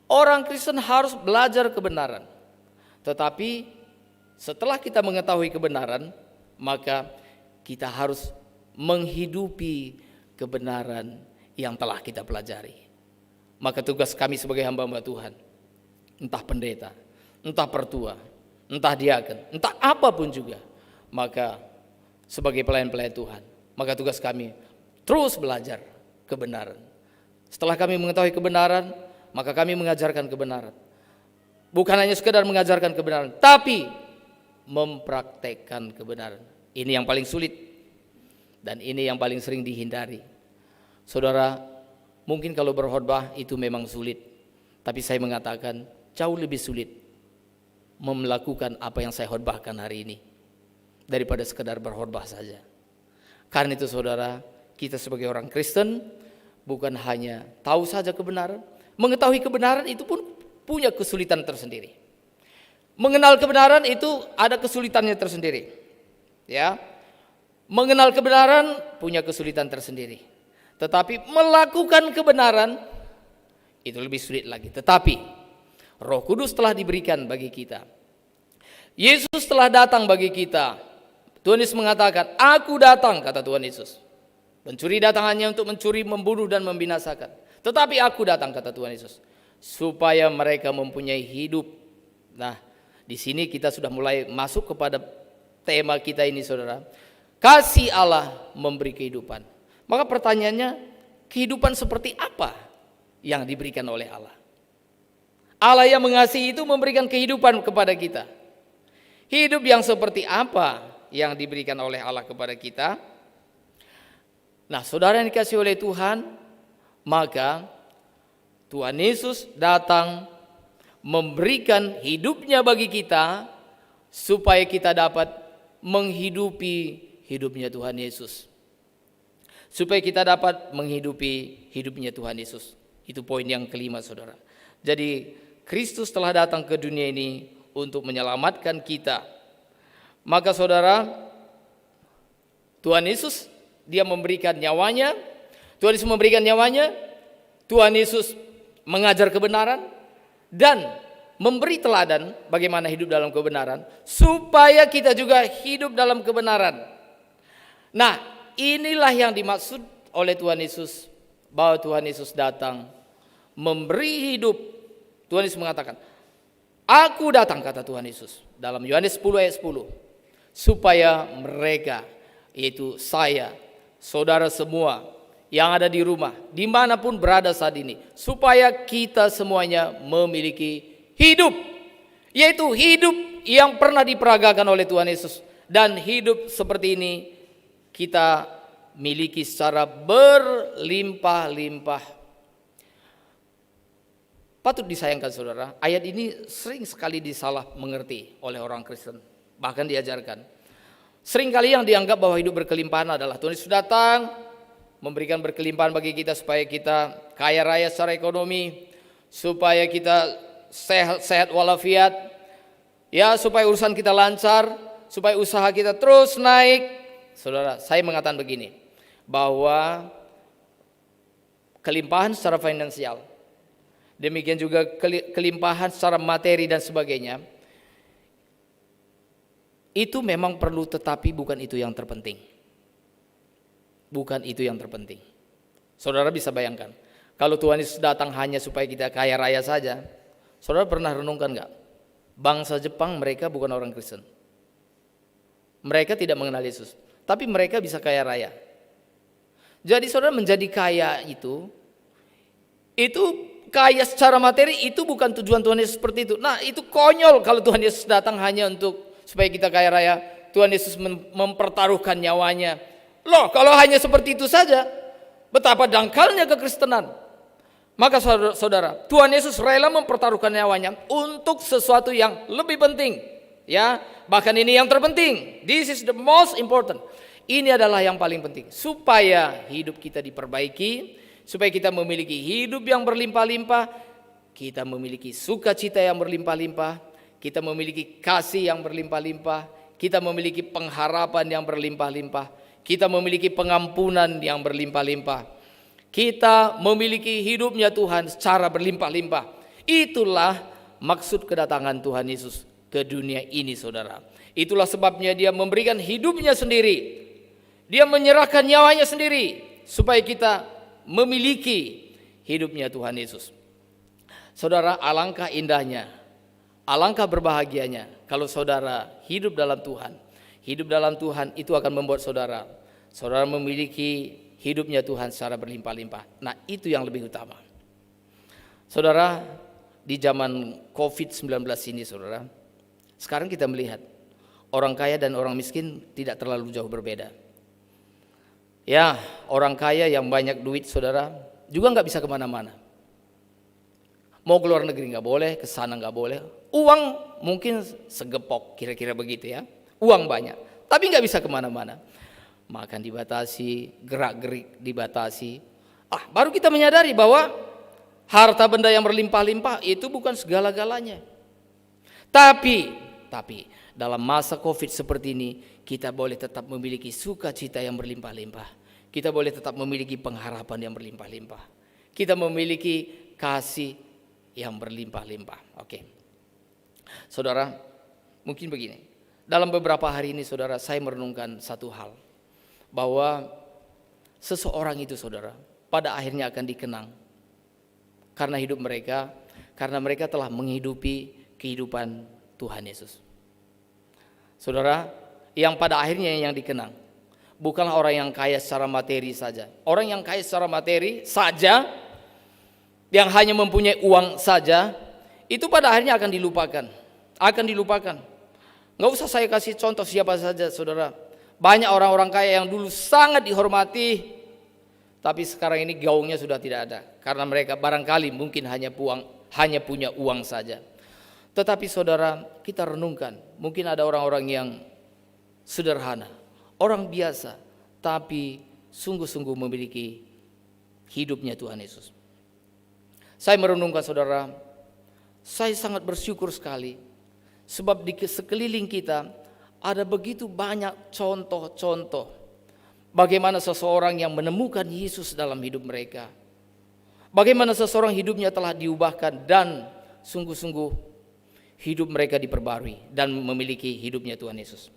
Orang Kristen harus belajar kebenaran. Tetapi setelah kita mengetahui kebenaran, maka kita harus menghidupi kebenaran yang telah kita pelajari. Maka tugas kami sebagai hamba-hamba Tuhan, entah pendeta, entah pertua, entah diaken, entah apapun juga, maka sebagai pelayan-pelayan Tuhan, maka tugas kami terus belajar kebenaran. Setelah kami mengetahui kebenaran, maka kami mengajarkan kebenaran. Bukan hanya sekedar mengajarkan kebenaran, tapi mempraktekkan kebenaran. Ini yang paling sulit, dan ini yang paling sering dihindari. Saudara, mungkin kalau berkhotbah itu memang sulit, tapi saya mengatakan jauh lebih sulit melakukan apa yang saya khotbahkan hari ini daripada sekedar berkhotbah saja. Karena itu saudara, kita sebagai orang Kristen bukan hanya tahu saja kebenaran, mengetahui kebenaran itu pun punya kesulitan tersendiri. Mengenal kebenaran itu ada kesulitannya tersendiri. Ya. Mengenal kebenaran punya kesulitan tersendiri. Tetapi melakukan kebenaran itu lebih sulit lagi. Tetapi Roh Kudus telah diberikan bagi kita. Yesus telah datang bagi kita. Tuhan Yesus mengatakan, "Aku datang," kata Tuhan Yesus. Pencuri datang hanya untuk mencuri, membunuh dan membinasakan. Tetapi aku datang, kata Tuhan Yesus, supaya mereka mempunyai hidup. Nah, di sini kita sudah mulai masuk kepada tema kita ini, saudara. Kasih Allah memberi kehidupan. Maka pertanyaannya, kehidupan seperti apa yang diberikan oleh Allah? Allah yang mengasihi itu memberikan kehidupan kepada kita. Hidup yang seperti apa yang diberikan oleh Allah kepada kita? Nah, saudara yang dikasihi oleh Tuhan, maka Tuhan Yesus datang memberikan hidupnya bagi kita supaya kita dapat menghidupi hidupnya Tuhan Yesus. Supaya kita dapat menghidupi hidupnya Tuhan Yesus. Itu poin yang kelima, saudara. Jadi Kristus telah datang ke dunia ini untuk menyelamatkan kita. Maka saudara, Tuhan Yesus dia memberikan nyawanya. Tuhan Yesus memberikan nyawanya. Tuhan Yesus mengajar kebenaran dan memberi teladan bagaimana hidup dalam kebenaran supaya kita juga hidup dalam kebenaran. Nah, inilah yang dimaksud oleh Tuhan Yesus, bahwa Tuhan Yesus datang memberi hidup. Tuhan Yesus mengatakan, "Aku datang," kata Tuhan Yesus dalam Yohanes 10 ayat 10, supaya mereka, yaitu saya, saudara semua yang ada di rumah, dimanapun berada saat ini, supaya kita semuanya memiliki hidup, yaitu hidup yang pernah diperagakan oleh Tuhan Yesus. Dan hidup seperti ini kita miliki secara berlimpah-limpah. Patut disayangkan saudara, ayat ini sering sekali disalah mengerti oleh orang Kristen, bahkan diajarkan. Sering kali yang dianggap bahwa hidup berkelimpahan adalah Tuhan Yesus datang memberikan berkelimpahan bagi kita supaya kita kaya raya secara ekonomi, supaya kita sehat walafiat, ya, supaya urusan kita lancar, supaya usaha kita terus naik. Saudara, saya mengatakan begini, bahwa kelimpahan secara finansial, demikian juga kelimpahan secara materi dan sebagainya, itu memang perlu, tetapi bukan itu yang terpenting. Bukan itu yang terpenting. Saudara bisa bayangkan, kalau Tuhan Yesus datang hanya supaya kita kaya raya saja, saudara pernah renungkan enggak? Bangsa Jepang mereka bukan orang Kristen. Mereka tidak mengenal Yesus, tapi mereka bisa kaya raya. Jadi saudara menjadi kaya itu kaya secara materi itu bukan tujuan Tuhan Yesus seperti itu. Nah, itu konyol kalau Tuhan Yesus datang hanya untuk supaya kita kaya raya. Tuhan Yesus mempertaruhkan nyawanya. Loh, kalau hanya seperti itu saja, betapa dangkalnya kekristenan. Maka saudara, Tuhan Yesus rela mempertaruhkan nyawanya untuk sesuatu yang lebih penting. Ya, bahkan ini yang terpenting. This is the most important. Ini adalah yang paling penting, supaya hidup kita diperbaiki, supaya kita memiliki hidup yang berlimpah-limpah, kita memiliki sukacita yang berlimpah-limpah, kita memiliki kasih yang berlimpah-limpah, kita memiliki pengharapan yang berlimpah-limpah, kita memiliki pengampunan yang berlimpah-limpah, kita memiliki hidupnya Tuhan secara berlimpah-limpah. Itulah maksud kedatangan Tuhan Yesus ke dunia ini, saudara. Itulah sebabnya dia memberikan hidupnya sendiri, dia menyerahkan nyawanya sendiri, supaya kita memiliki hidupnya Tuhan Yesus. Saudara, alangkah indahnya, alangkah berbahagianya kalau saudara hidup dalam Tuhan. Hidup dalam Tuhan itu akan membuat saudara memiliki hidupnya Tuhan secara berlimpah-limpah. Nah, itu yang lebih utama. Saudara, di zaman COVID-19 ini, saudara, sekarang kita melihat orang kaya dan orang miskin tidak terlalu jauh berbeda. Ya, orang kaya yang banyak duit, saudara, juga nggak bisa kemana-mana. Mau ke luar negeri nggak boleh, ke sana nggak boleh. Uang mungkin segepok, kira-kira begitu ya. Uang banyak, tapi nggak bisa kemana-mana. Makan dibatasi, gerak-gerik dibatasi. Baru kita menyadari bahwa harta benda yang berlimpah-limpah itu bukan segala-galanya. Tapi dalam masa COVID seperti ini, kita boleh tetap memiliki sukacita yang berlimpah-limpah. Kita boleh tetap memiliki pengharapan yang berlimpah-limpah. Kita memiliki kasih yang berlimpah-limpah. Oke. Saudara, mungkin begini. Dalam beberapa hari ini, saudara, saya merenungkan satu hal. Bahwa seseorang itu, saudara, pada akhirnya akan dikenang. Karena hidup mereka, karena mereka telah menghidupi kehidupan Tuhan Yesus. Saudara, yang pada akhirnya yang dikenang bukanlah orang yang kaya secara materi saja. Orang yang kaya secara materi saja, yang hanya mempunyai uang saja, itu pada akhirnya akan dilupakan. Nggak usah saya kasih contoh siapa saja, saudara. Banyak orang-orang kaya yang dulu sangat dihormati, tapi sekarang ini gaungnya sudah tidak ada. Karena mereka barangkali mungkin hanya punya uang saja. Tetapi saudara, kita renungkan, mungkin ada orang-orang yang sederhana, orang biasa, tapi sungguh-sungguh memiliki hidupnya Tuhan Yesus. Saya merenungkan, saudara, saya sangat bersyukur sekali, sebab di sekeliling kita ada begitu banyak contoh-contoh bagaimana seseorang yang menemukan Yesus dalam hidup mereka. Bagaimana seseorang hidupnya telah diubahkan dan sungguh-sungguh hidup mereka diperbarui dan memiliki hidupnya Tuhan Yesus.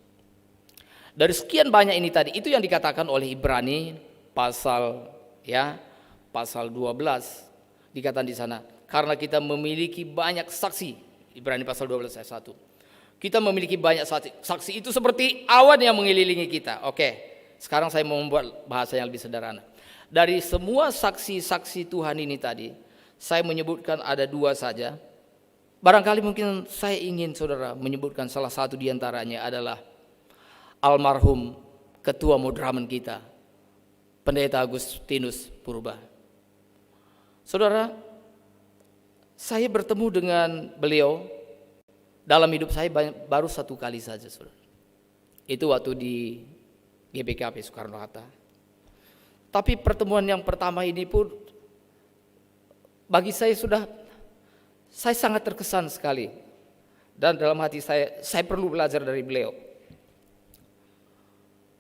Dari sekian banyak ini tadi, itu yang dikatakan oleh Ibrani pasal 12, dikatakan di sana, karena kita memiliki banyak saksi. Ibrani pasal 12 ayat 1. Kita memiliki banyak saksi. Saksi itu seperti awan yang mengelilingi kita. Oke, sekarang saya mau membuat bahasa yang lebih sederhana. Dari semua saksi-saksi Tuhan ini tadi, saya menyebutkan ada 2 saja. Barangkali mungkin saya ingin saudara menyebutkan salah satu di antaranya adalah almarhum ketua Mudraman kita, Pendeta Agustinus Purba. Saudara, saya bertemu dengan beliau dalam hidup saya baru 1 kali saja, saudara. Itu waktu di GBKP Soekarno-Hatta. Tapi pertemuan yang pertama ini pun bagi saya sangat terkesan sekali. Dan dalam hati saya perlu belajar dari beliau.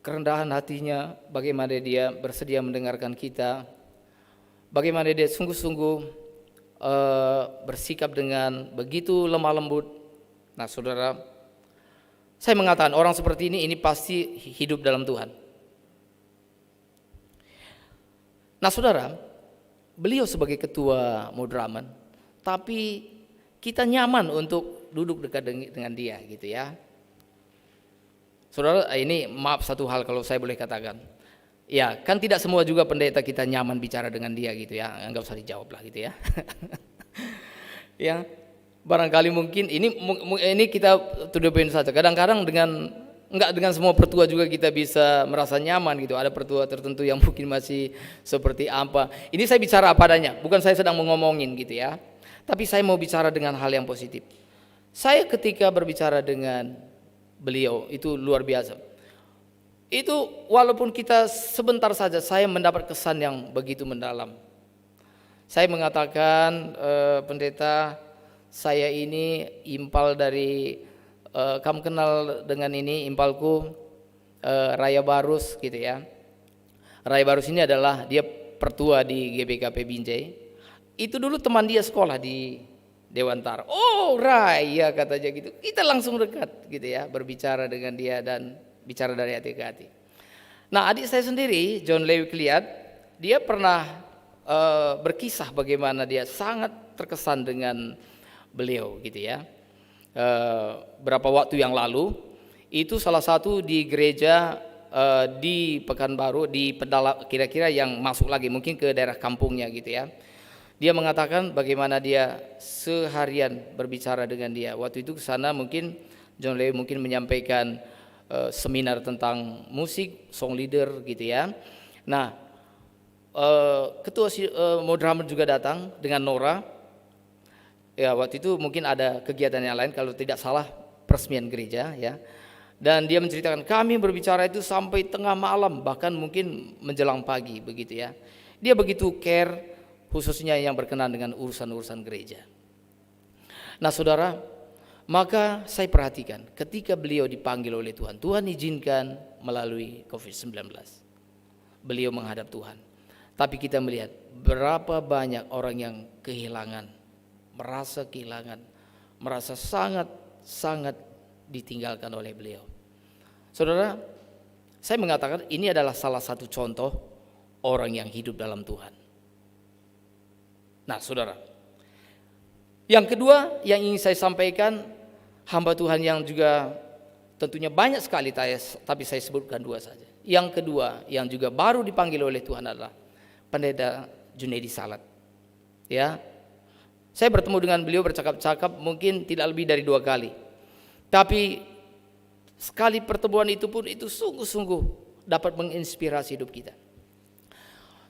Kerendahan hatinya, bagaimana dia bersedia mendengarkan kita, bagaimana dia sungguh-sungguh bersikap dengan begitu lemah lembut. Nah saudara, saya mengatakan orang seperti ini pasti hidup dalam Tuhan. Nah saudara, beliau sebagai ketua Mudraman, tapi kita nyaman untuk duduk dekat dengan dia gitu ya. Saudara, ini maaf satu hal kalau saya boleh katakan. Ya, kan tidak semua juga pendeta kita nyaman bicara dengan dia gitu ya. Enggak usah dijawab lah gitu ya. Ya, barangkali mungkin ini kita to the point saja. Kadang-kadang enggak dengan semua pertua juga kita bisa merasa nyaman gitu. Ada pertua tertentu yang mungkin masih seperti apa. Ini saya bicara apa adanya, bukan saya sedang ngomongin gitu ya. Tapi saya mau bicara dengan hal yang positif. Saya ketika berbicara dengan beliau itu luar biasa. Itu walaupun kita sebentar saja saya mendapat kesan yang begitu mendalam. Saya mengatakan, pendeta, saya ini impal dari, kamu kenal dengan ini impalku, Raya Barus gitu ya. Raya Barus ini adalah dia pertua di GBKP Binjai. Itu dulu teman dia sekolah di Dewantara. Oh Raya katanya gitu. Kita langsung dekat gitu ya, berbicara dengan dia dan bicara dari hati ke hati. Nah adik saya sendiri John Lewi Kliat, dia pernah berkisah bagaimana dia sangat terkesan dengan beliau gitu ya. Berapa waktu yang lalu itu salah satu di gereja di Pekanbaru, di Pedala kira-kira yang masuk lagi mungkin ke daerah kampungnya gitu ya. Dia mengatakan bagaimana dia seharian berbicara dengan dia. Waktu itu ke sana mungkin John Lewi mungkin menyampaikan seminar tentang musik, song leader gitu ya. Nah, ketua Mudraman juga datang dengan Nora. Ya, waktu itu mungkin ada kegiatan yang lain kalau tidak salah peresmian gereja ya. Dan dia menceritakan kami berbicara itu sampai tengah malam bahkan mungkin menjelang pagi begitu ya. Dia begitu care khususnya yang berkenaan dengan urusan-urusan gereja. Nah saudara, maka saya perhatikan ketika beliau dipanggil oleh Tuhan, Tuhan izinkan melalui COVID-19. Beliau menghadap Tuhan. Tapi kita melihat berapa banyak orang yang kehilangan, merasa sangat ditinggalkan oleh beliau. Saudara, saya mengatakan ini adalah salah satu contoh orang yang hidup dalam Tuhan. Nah saudara, yang kedua yang ingin saya sampaikan, hamba Tuhan yang juga tentunya banyak sekali tapi saya sebutkan 2 saja. Yang kedua yang juga baru dipanggil oleh Tuhan adalah Pendeta Junedi Salat. Ya, saya bertemu dengan beliau bercakap-cakap mungkin tidak lebih dari 2 kali. Tapi sekali pertemuan itu pun itu sungguh-sungguh dapat menginspirasi hidup kita.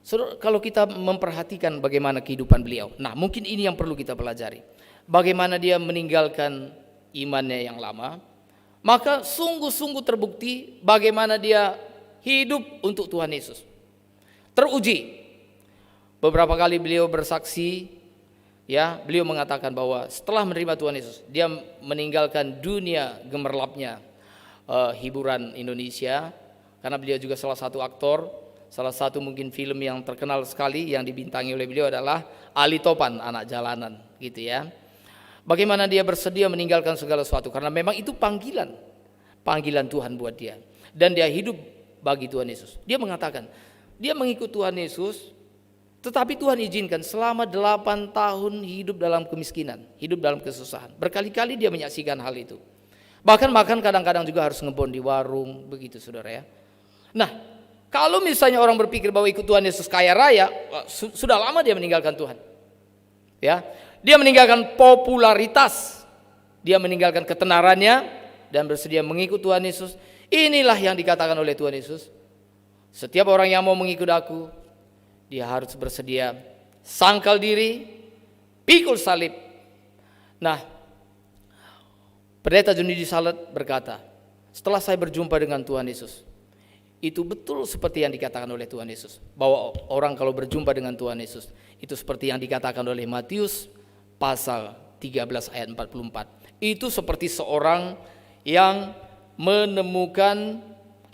Saudara, kalau kita memperhatikan bagaimana kehidupan beliau, nah mungkin ini yang perlu kita pelajari. Bagaimana dia meninggalkan imannya yang lama, maka sungguh-sungguh terbukti bagaimana dia hidup untuk Tuhan Yesus. Teruji. Beberapa kali beliau bersaksi, ya, beliau mengatakan bahwa setelah menerima Tuhan Yesus, dia meninggalkan dunia gemerlapnya hiburan Indonesia, karena beliau juga salah satu aktor. Salah satu mungkin film yang terkenal sekali yang dibintangi oleh beliau adalah Ali Topan, Anak Jalanan gitu ya. Bagaimana dia bersedia meninggalkan segala sesuatu karena memang itu panggilan Tuhan buat dia. Dan dia hidup bagi Tuhan Yesus. Dia mengatakan, dia mengikut Tuhan Yesus, tetapi Tuhan izinkan selama 8 tahun hidup dalam kemiskinan, hidup dalam kesusahan. Berkali-kali dia menyaksikan hal itu. Bahkan makan kadang-kadang juga harus ngebon di warung, begitu saudara ya. Nah, kalau misalnya orang berpikir bahwa ikut Tuhan Yesus kaya raya, sudah lama dia meninggalkan Tuhan. Ya, dia meninggalkan popularitas, dia meninggalkan ketenarannya dan bersedia mengikut Tuhan Yesus. Inilah yang dikatakan oleh Tuhan Yesus. Setiap orang yang mau mengikut aku, dia harus bersedia sangkal diri, pikul salib. Nah, Pendeta Junidi Salet berkata, setelah saya berjumpa dengan Tuhan Yesus, itu betul seperti yang dikatakan oleh Tuhan Yesus, bahwa orang kalau berjumpa dengan Tuhan Yesus, itu seperti yang dikatakan oleh Matius pasal 13 ayat 44. Itu seperti seorang yang menemukan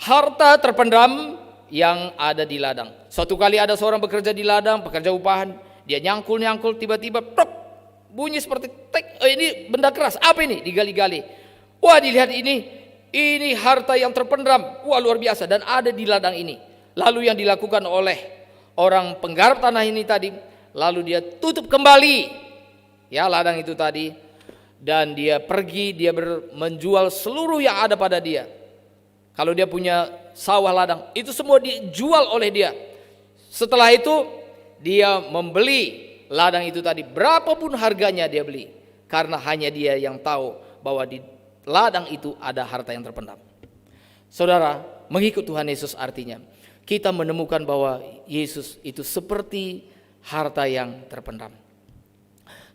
harta terpendam yang ada di ladang. Suatu kali ada seorang bekerja di ladang, pekerja upahan, dia nyangkul-nyangkul, tiba-tiba plop, bunyi seperti tek, ini benda keras, apa ini? Digali-gali. Wah, dilihat ini harta yang terpendam, wah luar biasa, dan ada di ladang ini. Lalu yang dilakukan oleh orang penggarap tanah ini tadi, lalu dia tutup kembali ya ladang itu tadi, dan dia pergi, dia menjual seluruh yang ada pada dia. Kalau dia punya sawah ladang, itu semua dijual oleh dia. Setelah itu dia membeli ladang itu tadi, berapapun harganya dia beli, karena hanya dia yang tahu bahwa di ladang itu ada harta yang terpendam. Saudara, mengikut Tuhan Yesus artinya kita menemukan bahwa Yesus itu seperti harta yang terpendam.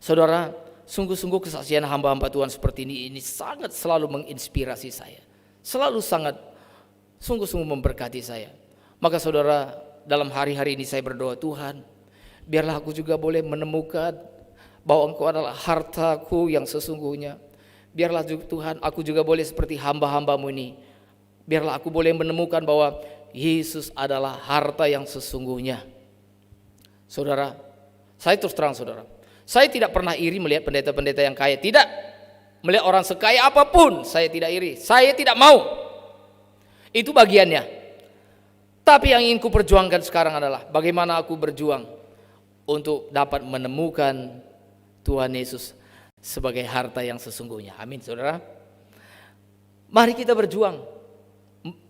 Saudara, sungguh-sungguh kesaksian hamba-hamba Tuhan seperti ini sangat selalu menginspirasi saya, selalu sangat sungguh-sungguh memberkati saya. Maka saudara, dalam hari-hari ini saya berdoa, Tuhan, biarlah aku juga boleh menemukan bahwa Engkau adalah hartaku yang sesungguhnya. Biarlah Tuhan, aku juga boleh seperti hamba-hambamu ini. Biarlah aku boleh menemukan bahwa Yesus adalah harta yang sesungguhnya. Saudara, saya terus terang saudara, saya tidak pernah iri melihat pendeta-pendeta yang kaya. Tidak, melihat orang sekaya apapun saya tidak iri. Saya tidak mau. Itu bagiannya. Tapi yang ingin ku perjuangkan sekarang adalah bagaimana aku berjuang untuk dapat menemukan Tuhan Yesus sebagai harta yang sesungguhnya. Amin saudara. Mari kita berjuang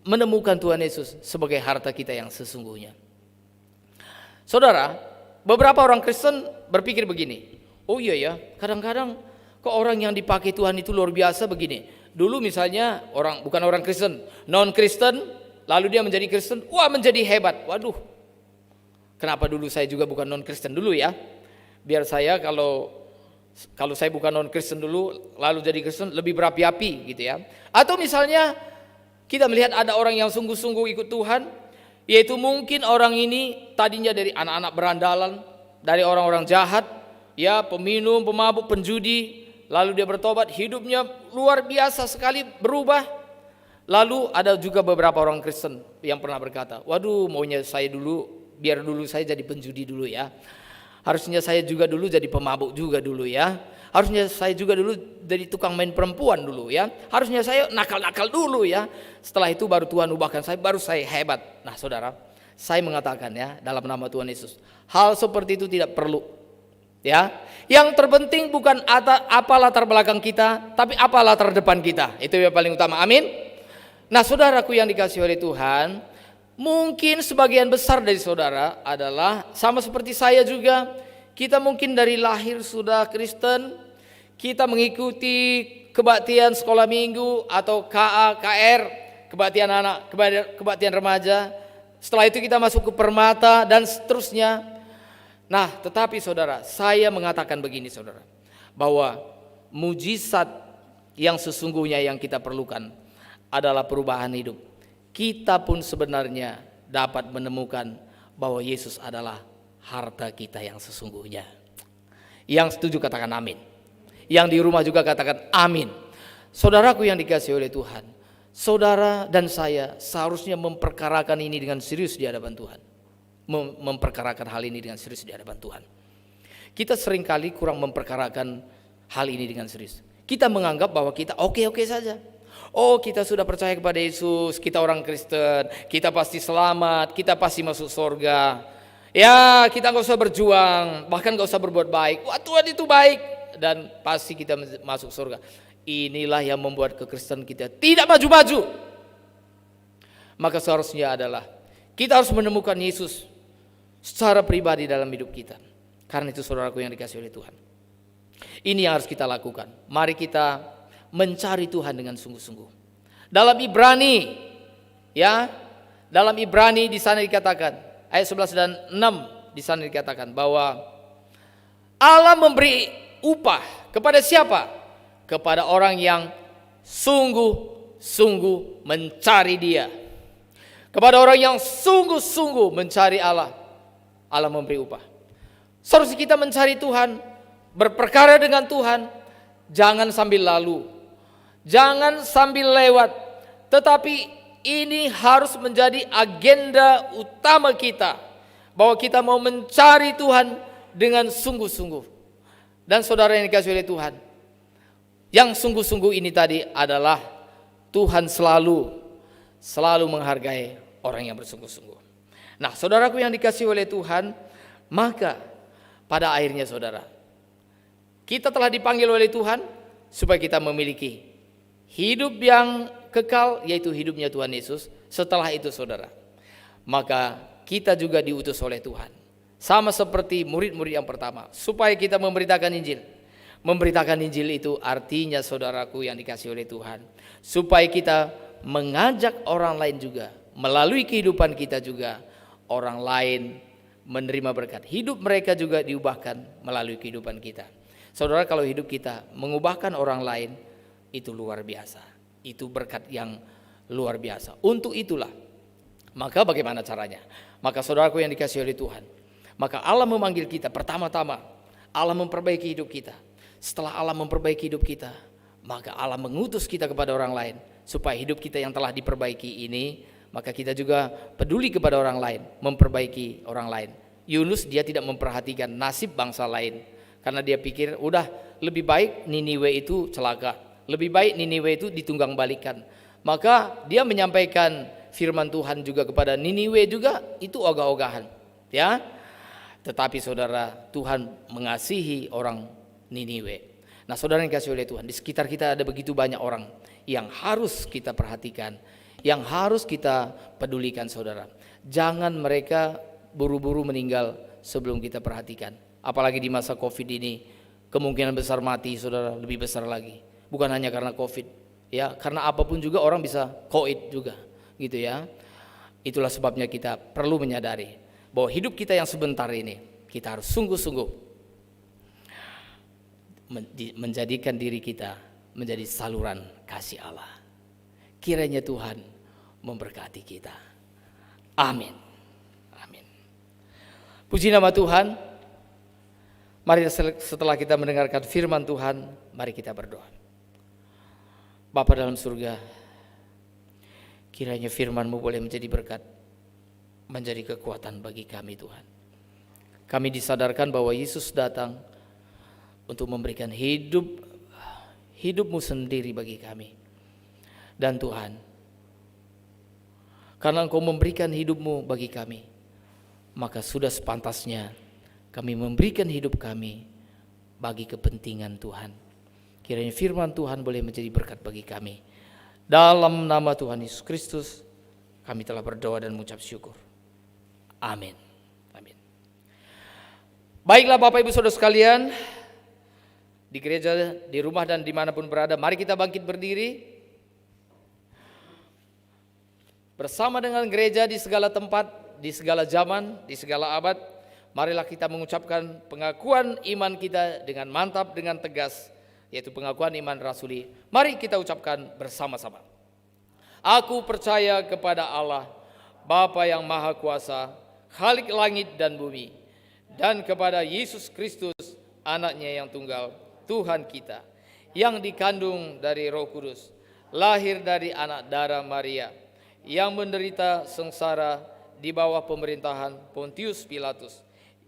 menemukan Tuhan Yesus sebagai harta kita yang sesungguhnya. Saudara, beberapa orang Kristen berpikir begini, oh iya ya, kadang-kadang kok orang yang dipakai Tuhan itu luar biasa begini. Dulu misalnya bukan orang Kristen, non Kristen, lalu dia menjadi Kristen, wah menjadi hebat. Waduh, kenapa dulu saya juga bukan non Kristen dulu ya? Biar saya kalau saya bukan non Kristen dulu lalu jadi Kristen lebih berapi-api gitu ya. Atau misalnya kita melihat ada orang yang sungguh-sungguh ikut Tuhan, yaitu mungkin orang ini tadinya dari anak-anak berandalan, dari orang-orang jahat, ya peminum, pemabuk, penjudi, lalu dia bertobat, hidupnya luar biasa sekali berubah. Lalu ada juga beberapa orang Kristen yang pernah berkata, waduh maunya saya dulu, biar dulu saya jadi penjudi dulu ya. Harusnya saya juga dulu jadi pemabuk juga dulu ya. Harusnya saya juga dulu jadi tukang main perempuan dulu ya. Harusnya saya nakal-nakal dulu ya. Setelah itu baru Tuhan ubahkan saya, baru saya hebat. Nah saudara, saya mengatakan ya dalam nama Tuhan Yesus, hal seperti itu tidak perlu. Ya, yang terpenting bukan apa latar belakang kita, tapi apa latar depan kita. Itu yang paling utama. Amin. Nah saudaraku yang dikasihi oleh Tuhan, mungkin sebagian besar dari saudara adalah sama seperti saya juga. Kita mungkin dari lahir sudah Kristen, kita mengikuti kebaktian sekolah minggu atau KA, KR, kebaktian anak, kebaktian remaja. Setelah itu kita masuk ke permata dan seterusnya. Nah, tetapi saudara, saya mengatakan begini saudara, bahwa mujizat yang sesungguhnya yang kita perlukan adalah perubahan hidup. Kita pun sebenarnya dapat menemukan bahwa Yesus adalah harta kita yang sesungguhnya. Yang setuju katakan amin. Yang di rumah juga katakan amin. Saudaraku yang dikasihi oleh Tuhan, saudara dan saya seharusnya memperkarakan ini dengan serius di hadapan Tuhan. Memperkarakan hal ini dengan serius di hadapan Tuhan. Kita seringkali kurang memperkarakan hal ini dengan serius. Kita menganggap bahwa kita oke-oke saja. Oh, kita sudah percaya kepada Yesus, kita orang Kristen, kita pasti selamat, kita pasti masuk surga. Ya, kita gak usah berjuang, bahkan gak usah berbuat baik. Wah, Tuhan itu baik dan pasti kita masuk surga. Inilah yang membuat kekristenan kita tidak maju-maju. Maka seharusnya adalah kita harus menemukan Yesus secara pribadi dalam hidup kita. Karena itu saudaraku yang dikasihi oleh Tuhan, ini yang harus kita lakukan. Mari kita mencari Tuhan dengan sungguh-sungguh. Dalam Ibrani, ya, dalam Ibrani di sana dikatakan, ayat 11 dan 6 di sana dikatakan bahwa Allah memberi upah kepada siapa? Kepada orang yang sungguh-sungguh mencari Dia. Kepada orang yang sungguh-sungguh mencari Allah, Allah memberi upah. Seharusnya kita mencari Tuhan, berperkara dengan Tuhan, jangan sambil lalu, jangan sambil lewat, tetapi ini harus menjadi agenda utama kita, bahwa kita mau mencari Tuhan dengan sungguh-sungguh. Dan saudara yang dikasihi oleh Tuhan, yang sungguh-sungguh ini tadi adalah Tuhan selalu menghargai orang yang bersungguh-sungguh. Nah, saudaraku yang dikasihi oleh Tuhan, maka pada akhirnya saudara, kita telah dipanggil oleh Tuhan supaya kita memiliki hidup yang kekal, yaitu hidupnya Tuhan Yesus. Setelah itu saudara, maka kita juga diutus oleh Tuhan, sama seperti murid-murid yang pertama, supaya kita memberitakan Injil. Memberitakan Injil itu artinya saudaraku yang dikasihi oleh Tuhan, supaya kita mengajak orang lain juga, melalui kehidupan kita juga, orang lain menerima berkat. Hidup mereka juga diubahkan melalui kehidupan kita. Saudara, kalau hidup kita mengubahkan orang lain, itu luar biasa. Itu berkat yang luar biasa. Untuk itulah, maka bagaimana caranya? Maka saudaraku yang dikasihi oleh Tuhan, maka Allah memanggil kita. Pertama-tama Allah memperbaiki hidup kita. Setelah Allah memperbaiki hidup kita, maka Allah mengutus kita kepada orang lain, supaya hidup kita yang telah diperbaiki ini, maka kita juga peduli kepada orang lain, memperbaiki orang lain. Yunus, dia tidak memperhatikan nasib bangsa lain, karena dia pikir udah lebih baik Niniwe itu celaka, lebih baik Niniwe itu ditunggang balikan. Maka dia menyampaikan firman Tuhan juga kepada Niniwe juga, itu ogah-ogahan, ya. Tetapi saudara, Tuhan mengasihi orang Niniwe. Nah, saudara yang dikasihi oleh Tuhan, di sekitar kita ada begitu banyak orang yang harus kita perhatikan, yang harus kita pedulikan saudara. Jangan mereka buru-buru meninggal sebelum kita perhatikan. Apalagi di masa Covid ini, kemungkinan besar mati saudara lebih besar lagi. Bukan hanya karena Covid, ya, karena apapun juga orang bisa COVID juga, gitu ya. Itulah sebabnya kita perlu menyadari bahwa hidup kita yang sebentar ini, kita harus sungguh-sungguh menjadikan diri kita menjadi saluran kasih Allah. Kiranya Tuhan memberkati kita. Amin. Amin. Puji nama Tuhan. Mari setelah kita mendengarkan firman Tuhan, mari kita berdoa. Bapa dalam surga, kiranya firman-Mu boleh menjadi berkat, menjadi kekuatan bagi kami Tuhan. Kami disadarkan bahwa Yesus datang untuk memberikan hidup-Mu sendiri bagi kami. Dan Tuhan, karena Engkau memberikan hidup-Mu bagi kami, maka sudah sepantasnya kami memberikan hidup kami bagi kepentingan Tuhan. Kiranya firman Tuhan boleh menjadi berkat bagi kami. Dalam nama Tuhan Yesus Kristus, kami telah berdoa dan mengucap syukur. Amin. Amin. Baiklah Bapak Ibu Saudara sekalian, di gereja, di rumah dan dimanapun berada, mari kita bangkit berdiri. Bersama dengan gereja di segala tempat, di segala zaman, di segala abad, marilah kita mengucapkan pengakuan iman kita dengan mantap, dengan tegas, yaitu pengakuan iman rasuli. Mari kita ucapkan bersama-sama. Aku percaya kepada Allah, Bapa yang Maha Kuasa, Khalik langit dan bumi, dan kepada Yesus Kristus, anaknya yang tunggal, Tuhan kita, yang dikandung dari Roh Kudus, lahir dari anak darah Maria, yang menderita sengsara di bawah pemerintahan Pontius Pilatus,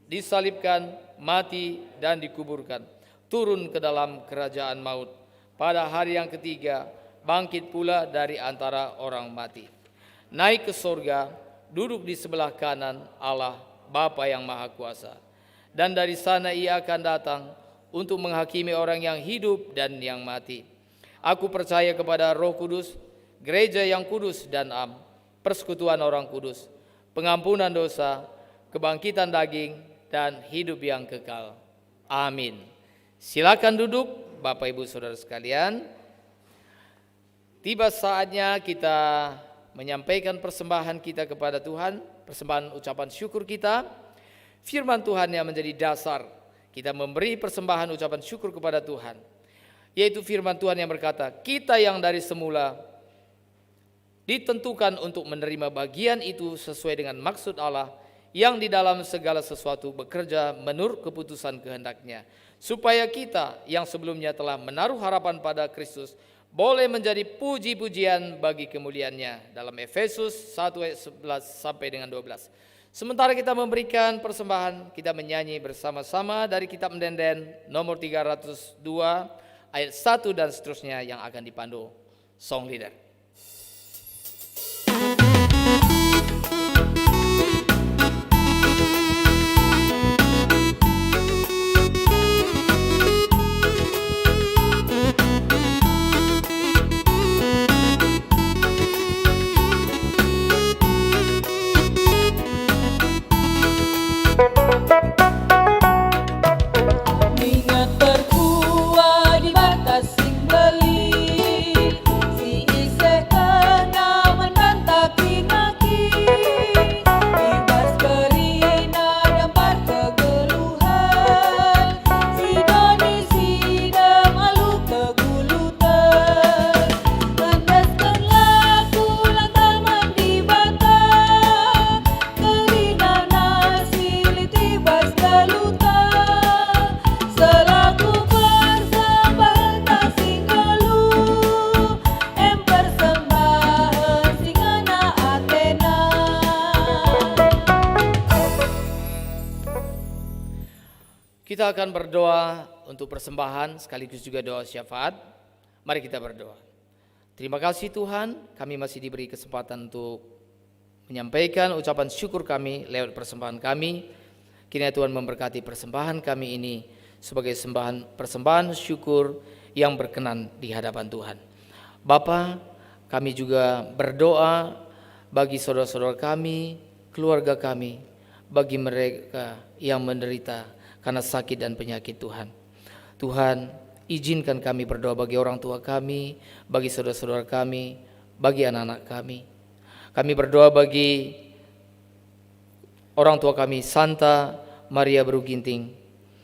disalibkan, mati dan dikuburkan, turun ke dalam kerajaan maut, pada hari yang ketiga bangkit pula dari antara orang mati, naik ke sorga, duduk di sebelah kanan Allah Bapa yang Maha Kuasa, dan dari sana ia akan datang untuk menghakimi orang yang hidup dan yang mati. Aku percaya kepada Roh Kudus, gereja yang kudus dan am, persekutuan orang kudus, pengampunan dosa, kebangkitan daging, dan hidup yang kekal. Amin. Silakan duduk, Bapak Ibu Saudara sekalian. Tiba saatnya kita menyampaikan persembahan kita kepada Tuhan, persembahan ucapan syukur kita. Firman Tuhan yang menjadi dasar kita memberi persembahan ucapan syukur kepada Tuhan, yaitu firman Tuhan yang berkata, kita yang dari semula ditentukan untuk menerima bagian itu sesuai dengan maksud Allah yang di dalam segala sesuatu bekerja menurut keputusan kehendak-Nya, supaya kita yang sebelumnya telah menaruh harapan pada Kristus boleh menjadi puji-pujian bagi kemuliaan-Nya. Dalam Efesus 1 ayat 11 sampai dengan 12. Sementara kita memberikan persembahan, kita menyanyi bersama-sama dari kitab Mendenden nomor 302 ayat 1 dan seterusnya yang akan dipandu song leader. Ingat berkuah di batas sing beli, si ise kena menantang maki, ibas kerina dapat kegeluhan, si doni sidam alu kegulutan, landaskan laku lantal mandi bata, kerina nasi litibas galutan. Selaku persembahan tak singgalu, em persembahan singana Athena. Kita akan berdoa untuk persembahan sekaligus juga doa syafaat. Mari kita berdoa. Terima kasih Tuhan, kami masih diberi kesempatan untuk menyampaikan ucapan syukur kami lewat persembahan kami. Kiranya Tuhan memberkati persembahan kami ini sebagai persembahan syukur yang berkenan di hadapan Tuhan. Bapa, kami juga berdoa bagi saudara-saudara kami, keluarga kami, bagi mereka yang menderita karena sakit dan penyakit Tuhan. Tuhan, izinkan kami berdoa bagi orang tua kami, bagi saudara-saudara kami, bagi anak-anak kami. Kami berdoa bagi orang tua kami, Santa Maria Beruginting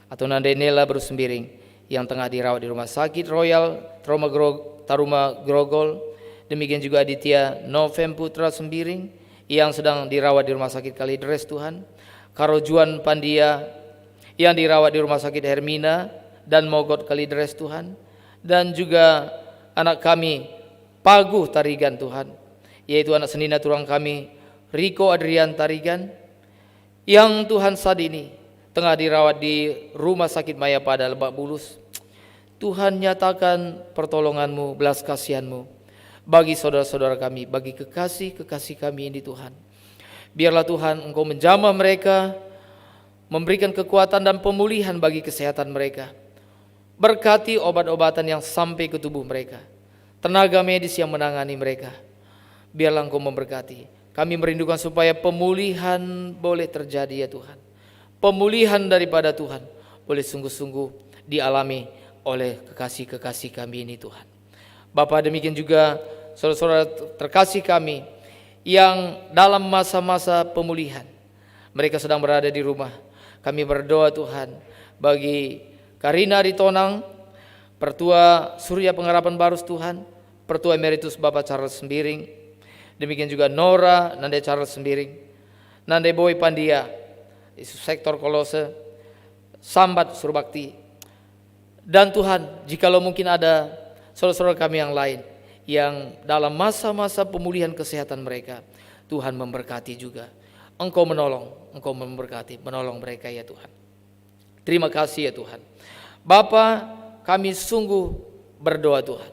atau Nandenela Berusembiring yang tengah dirawat di Rumah Sakit Royal Taruma Grogol. Demikian juga Aditya Novem Putra Sembiring yang sedang dirawat di Rumah Sakit Kalideres Tuhan. Karojuan Pandia yang dirawat di Rumah Sakit Hermina dan Mogot Kalideres Tuhan. Dan juga anak kami Paguh Tarigan Tuhan, yaitu anak senina turang kami Riko Adrian Tarigan, yang Tuhan saat ini tengah dirawat di Rumah Sakit Mayapada Lebak Bulus. Tuhan, nyatakan pertolongan-Mu, belas kasihan-Mu bagi saudara-saudara kami, bagi kekasih-kekasih kami ini Tuhan. Biarlah Tuhan Engkau menjamah mereka, memberikan kekuatan dan pemulihan bagi kesehatan mereka. Berkati obat-obatan yang sampai ke tubuh mereka, tenaga medis yang menangani mereka. Biarlah Engkau memberkati. Kami merindukan supaya pemulihan boleh terjadi ya Tuhan. Pemulihan daripada Tuhan boleh sungguh-sungguh dialami oleh kekasih-kekasih kami ini Tuhan. Bapa, demikian juga saudara-saudara terkasih kami yang dalam masa-masa pemulihan, mereka sedang berada di rumah. Kami berdoa Tuhan bagi Karina Ritonang, Pertua Surya Pengharapan Barus Tuhan, Pertua Emeritus Bapak Charles Sembiring, demikian juga Nora Nande Charles Sembiring, Nande Boy Pandia, sektor Kolose, Sambat Surbakti. Dan Tuhan, jikalau mungkin ada saudara-saudara kami yang lain yang dalam masa-masa pemulihan kesehatan mereka, Tuhan memberkati juga. Engkau menolong, Engkau memberkati, menolong mereka ya Tuhan. Terima kasih ya Tuhan. Bapa, kami sungguh berdoa Tuhan,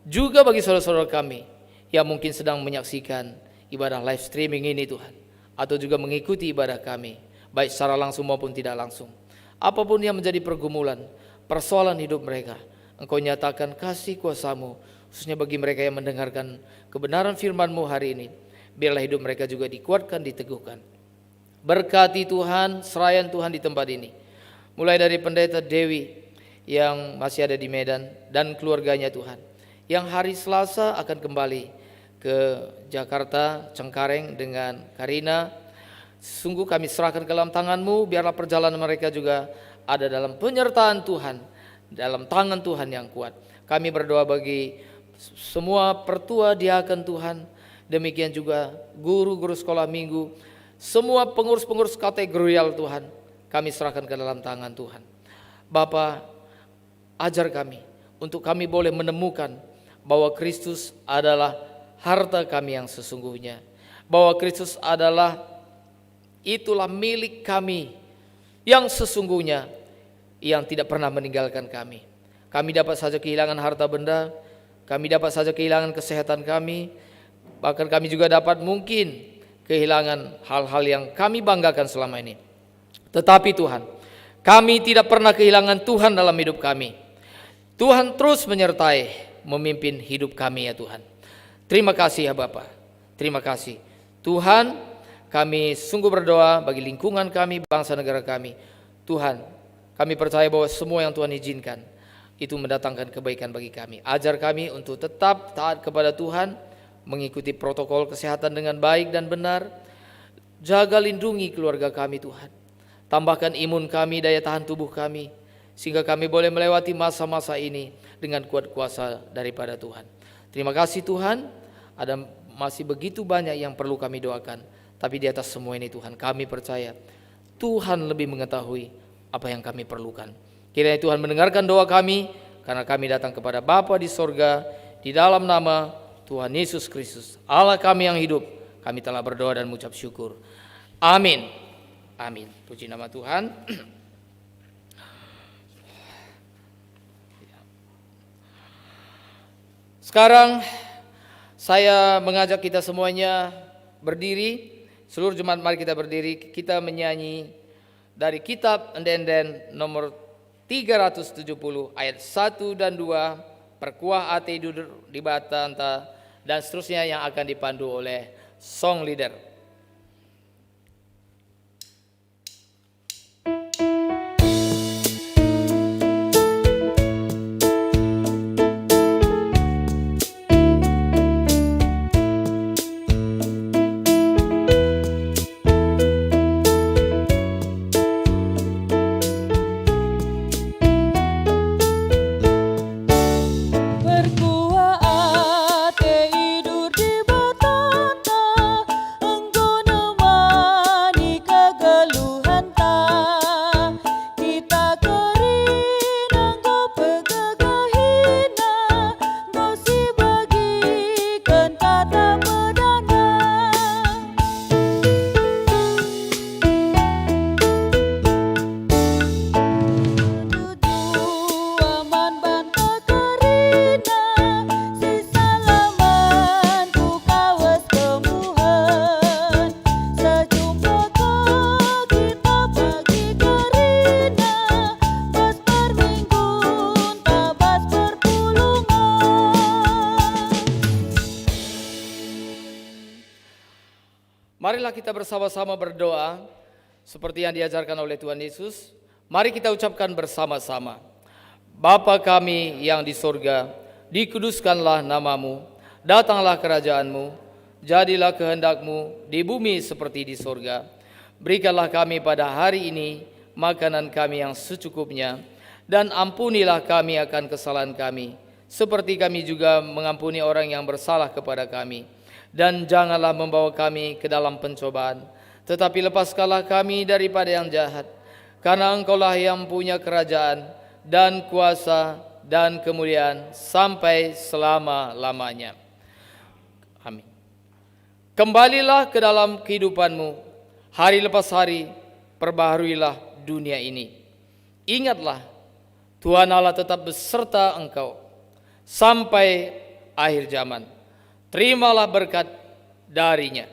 juga bagi saudara-saudara kami yang mungkin sedang menyaksikan ibadah live streaming ini Tuhan, atau juga mengikuti ibadah kami, baik secara langsung maupun tidak langsung. Apapun yang menjadi pergumulan, persoalan hidup mereka, Engkau nyatakan kasih kuasa-Mu khususnya bagi mereka yang mendengarkan kebenaran firman-Mu hari ini. Biarlah hidup mereka juga dikuatkan, diteguhkan. Berkati Tuhan, seraian Tuhan di tempat ini. Mulai dari Pendeta Dewi yang masih ada di Medan dan keluarganya Tuhan, yang hari Selasa akan kembali ke Jakarta, Cengkareng dengan Karina. Sungguh kami serahkan ke dalam tangan-Mu, biarlah perjalanan mereka juga ada dalam penyertaan Tuhan, dalam tangan Tuhan yang kuat. Kami berdoa bagi semua pertua diaken Tuhan, demikian juga guru-guru sekolah minggu, semua pengurus-pengurus kategorial Tuhan, kami serahkan ke dalam tangan Tuhan. Bapa, ajar kami untuk kami boleh menemukan bahwa Kristus adalah harta kami yang sesungguhnya, bahwa Kristus itulah milik kami yang sesungguhnya, yang tidak pernah meninggalkan kami. Kami dapat saja kehilangan harta benda, kami dapat saja kehilangan kesehatan kami, bahkan kami juga dapat mungkin kehilangan hal-hal yang kami banggakan selama ini. Tetapi Tuhan, kami tidak pernah kehilangan Tuhan dalam hidup kami. Tuhan terus menyertai, memimpin hidup kami ya Tuhan. Terima kasih ya Bapa, terima kasih Tuhan. Kami sungguh berdoa bagi lingkungan kami, bangsa negara kami. Tuhan, kami percaya bahwa semua yang Tuhan izinkan itu mendatangkan kebaikan bagi kami. Ajar kami untuk tetap taat kepada Tuhan, mengikuti protokol kesehatan dengan baik dan benar. Jaga lindungi keluarga kami Tuhan. Tambahkan imun kami, daya tahan tubuh kami, sehingga kami boleh melewati masa-masa ini dengan kuat kuasa daripada Tuhan. Terima kasih Tuhan, ada masih begitu banyak yang perlu kami doakan. Tapi di atas semua ini Tuhan, kami percaya Tuhan lebih mengetahui apa yang kami perlukan. Kiranya Tuhan mendengarkan doa kami, karena kami datang kepada Bapa di sorga, di dalam nama Tuhan Yesus Kristus, Allah kami yang hidup. Kami telah berdoa dan mengucap syukur. Amin. Amin. Puji nama Tuhan. Sekarang saya mengajak kita semuanya berdiri. Seluruh jemaat mari kita berdiri, kita menyanyi dari kitab Enden-Enden nomor 370 ayat 1 dan 2, perkuah ati dudur di bata anta, dan seterusnya yang akan dipandu oleh song leader. Berkuah ate idur di batanta, engkau nemani kegeluhan ta. Kita kerin engkau pegagahina, engkau si bagikan kata medana. Tujuh aman banta karina, si salaman ku kawas kemuhan. Sejumpa kita pagi karina, bas perminggun tabas perpulungan. Marilah kita bersama-sama berdoa seperti yang diajarkan oleh Tuhan Yesus. Mari kita ucapkan bersama-sama. Bapa kami yang di sorga, dikuduskanlah namamu, datanglah kerajaanmu, jadilah kehendakmu di bumi seperti di sorga. Berikanlah kami pada hari ini makanan kami yang secukupnya, dan ampunilah kami akan kesalahan kami, seperti kami juga mengampuni orang yang bersalah kepada kami. Dan janganlah membawa kami ke dalam pencobaan, tetapi lepaskanlah kami daripada yang jahat. Karena Engkaulah yang punya kerajaan dan kuasa dan kemuliaan sampai selama-lamanya. Amin. Kembalilah ke dalam kehidupanmu, hari lepas hari perbaharuilah dunia ini. Ingatlah, Tuhan Allah tetap beserta engkau sampai akhir zaman. Terimalah berkat darinya.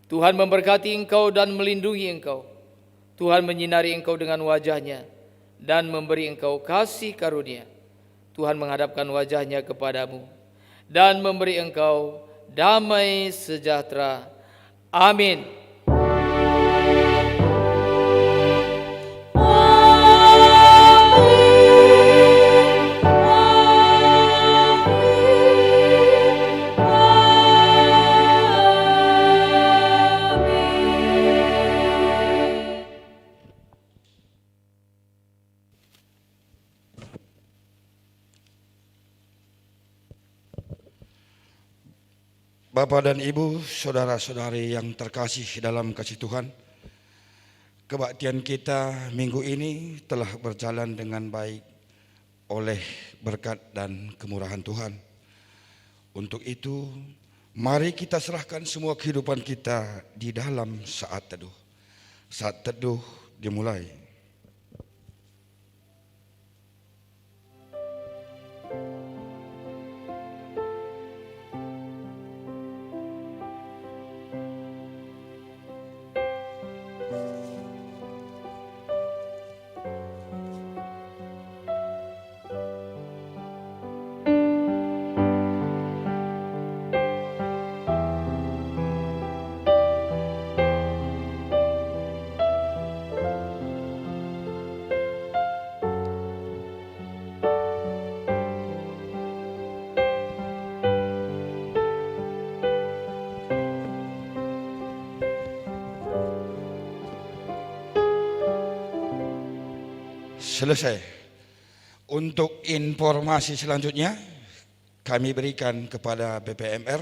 Tuhan memberkati engkau dan melindungi engkau. Tuhan menyinari engkau dengan wajahnya dan memberi engkau kasih karunia. Tuhan menghadapkan wajahnya kepadamu dan memberi engkau damai sejahtera. Amin. Bapak dan Ibu, saudara-saudari yang terkasih dalam kasih Tuhan, kebaktian kita minggu ini telah berjalan dengan baik oleh berkat dan kemurahan Tuhan. Untuk itu, mari kita serahkan semua kehidupan kita di dalam saat teduh. Saat teduh dimulai. Selesai. Untuk informasi selanjutnya kami berikan kepada BPMR,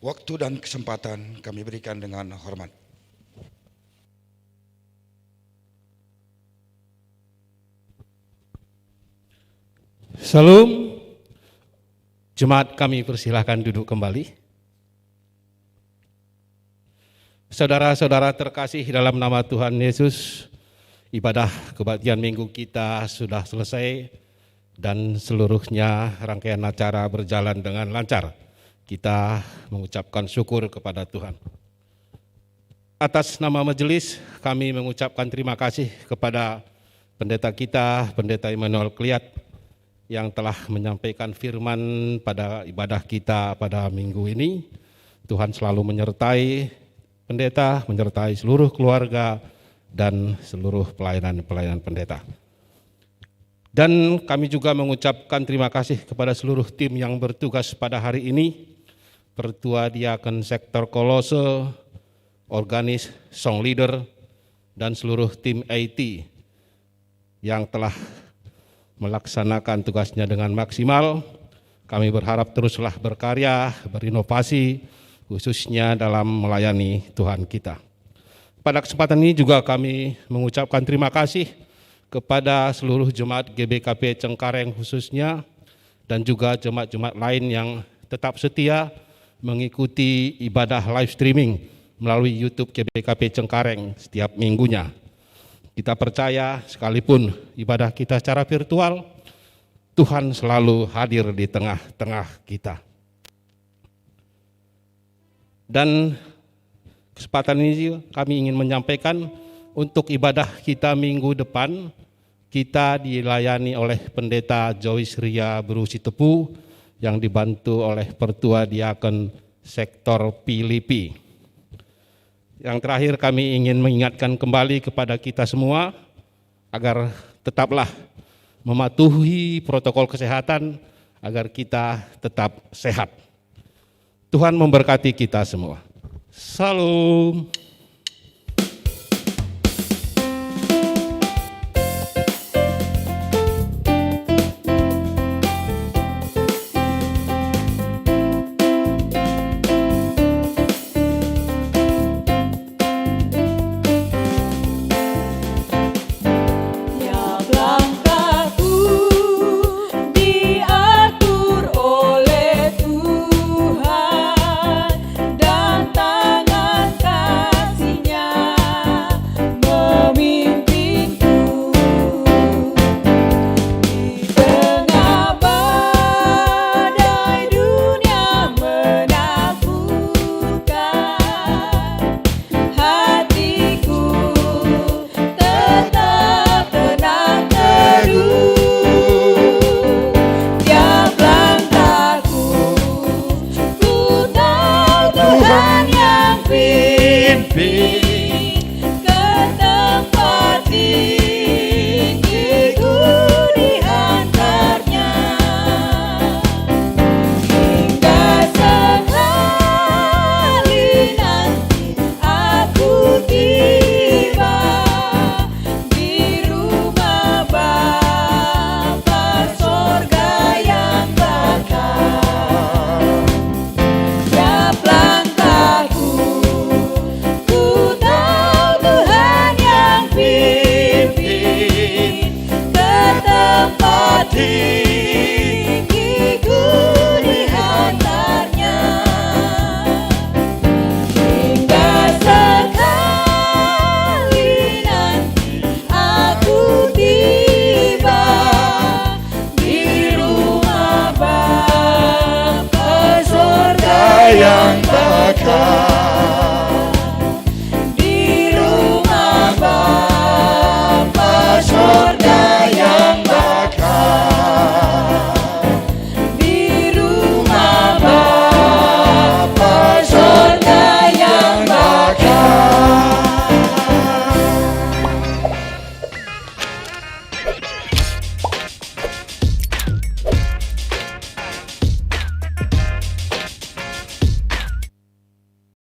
waktu dan kesempatan kami berikan dengan hormat. Salam. Jemaat kami persilahkan duduk kembali. Saudara-saudara terkasih dalam nama Tuhan Yesus, ibadah kebaktian minggu kita sudah selesai dan seluruhnya rangkaian acara berjalan dengan lancar. Kita mengucapkan syukur kepada Tuhan. Atas nama majelis kami mengucapkan terima kasih kepada pendeta kita, Pendeta Immanuel Kliat, yang telah menyampaikan firman pada ibadah kita pada minggu ini. Tuhan selalu menyertai pendeta, menyertai seluruh keluarga, dan seluruh pelayanan pendeta. Dan kami juga mengucapkan terima kasih kepada seluruh tim yang bertugas pada hari ini, Pertua Diaken Sektor Kolose, Organis, Song Leader, dan seluruh tim IT yang telah melaksanakan tugasnya dengan maksimal. Kami berharap teruslah berkarya, berinovasi, khususnya dalam melayani Tuhan kita. Pada kesempatan ini juga kami mengucapkan terima kasih kepada seluruh jemaat GBKP Cengkareng khususnya, dan juga jemaat-jemaat lain yang tetap setia mengikuti ibadah live streaming melalui YouTube GBKP Cengkareng setiap minggunya. Kita percaya sekalipun ibadah kita secara virtual, Tuhan selalu hadir di tengah-tengah kita. Dan kesempatan ini kami ingin menyampaikan untuk ibadah kita minggu depan, kita dilayani oleh Pendeta Joyce Ria Berusitepu yang dibantu oleh Pertua Diaken Sektor Pilipi. Yang terakhir kami ingin mengingatkan kembali kepada kita semua agar tetaplah mematuhi protokol kesehatan agar kita tetap sehat. Tuhan memberkati kita semua. Salam. Diatur oleh Tuhan dan tangan kasih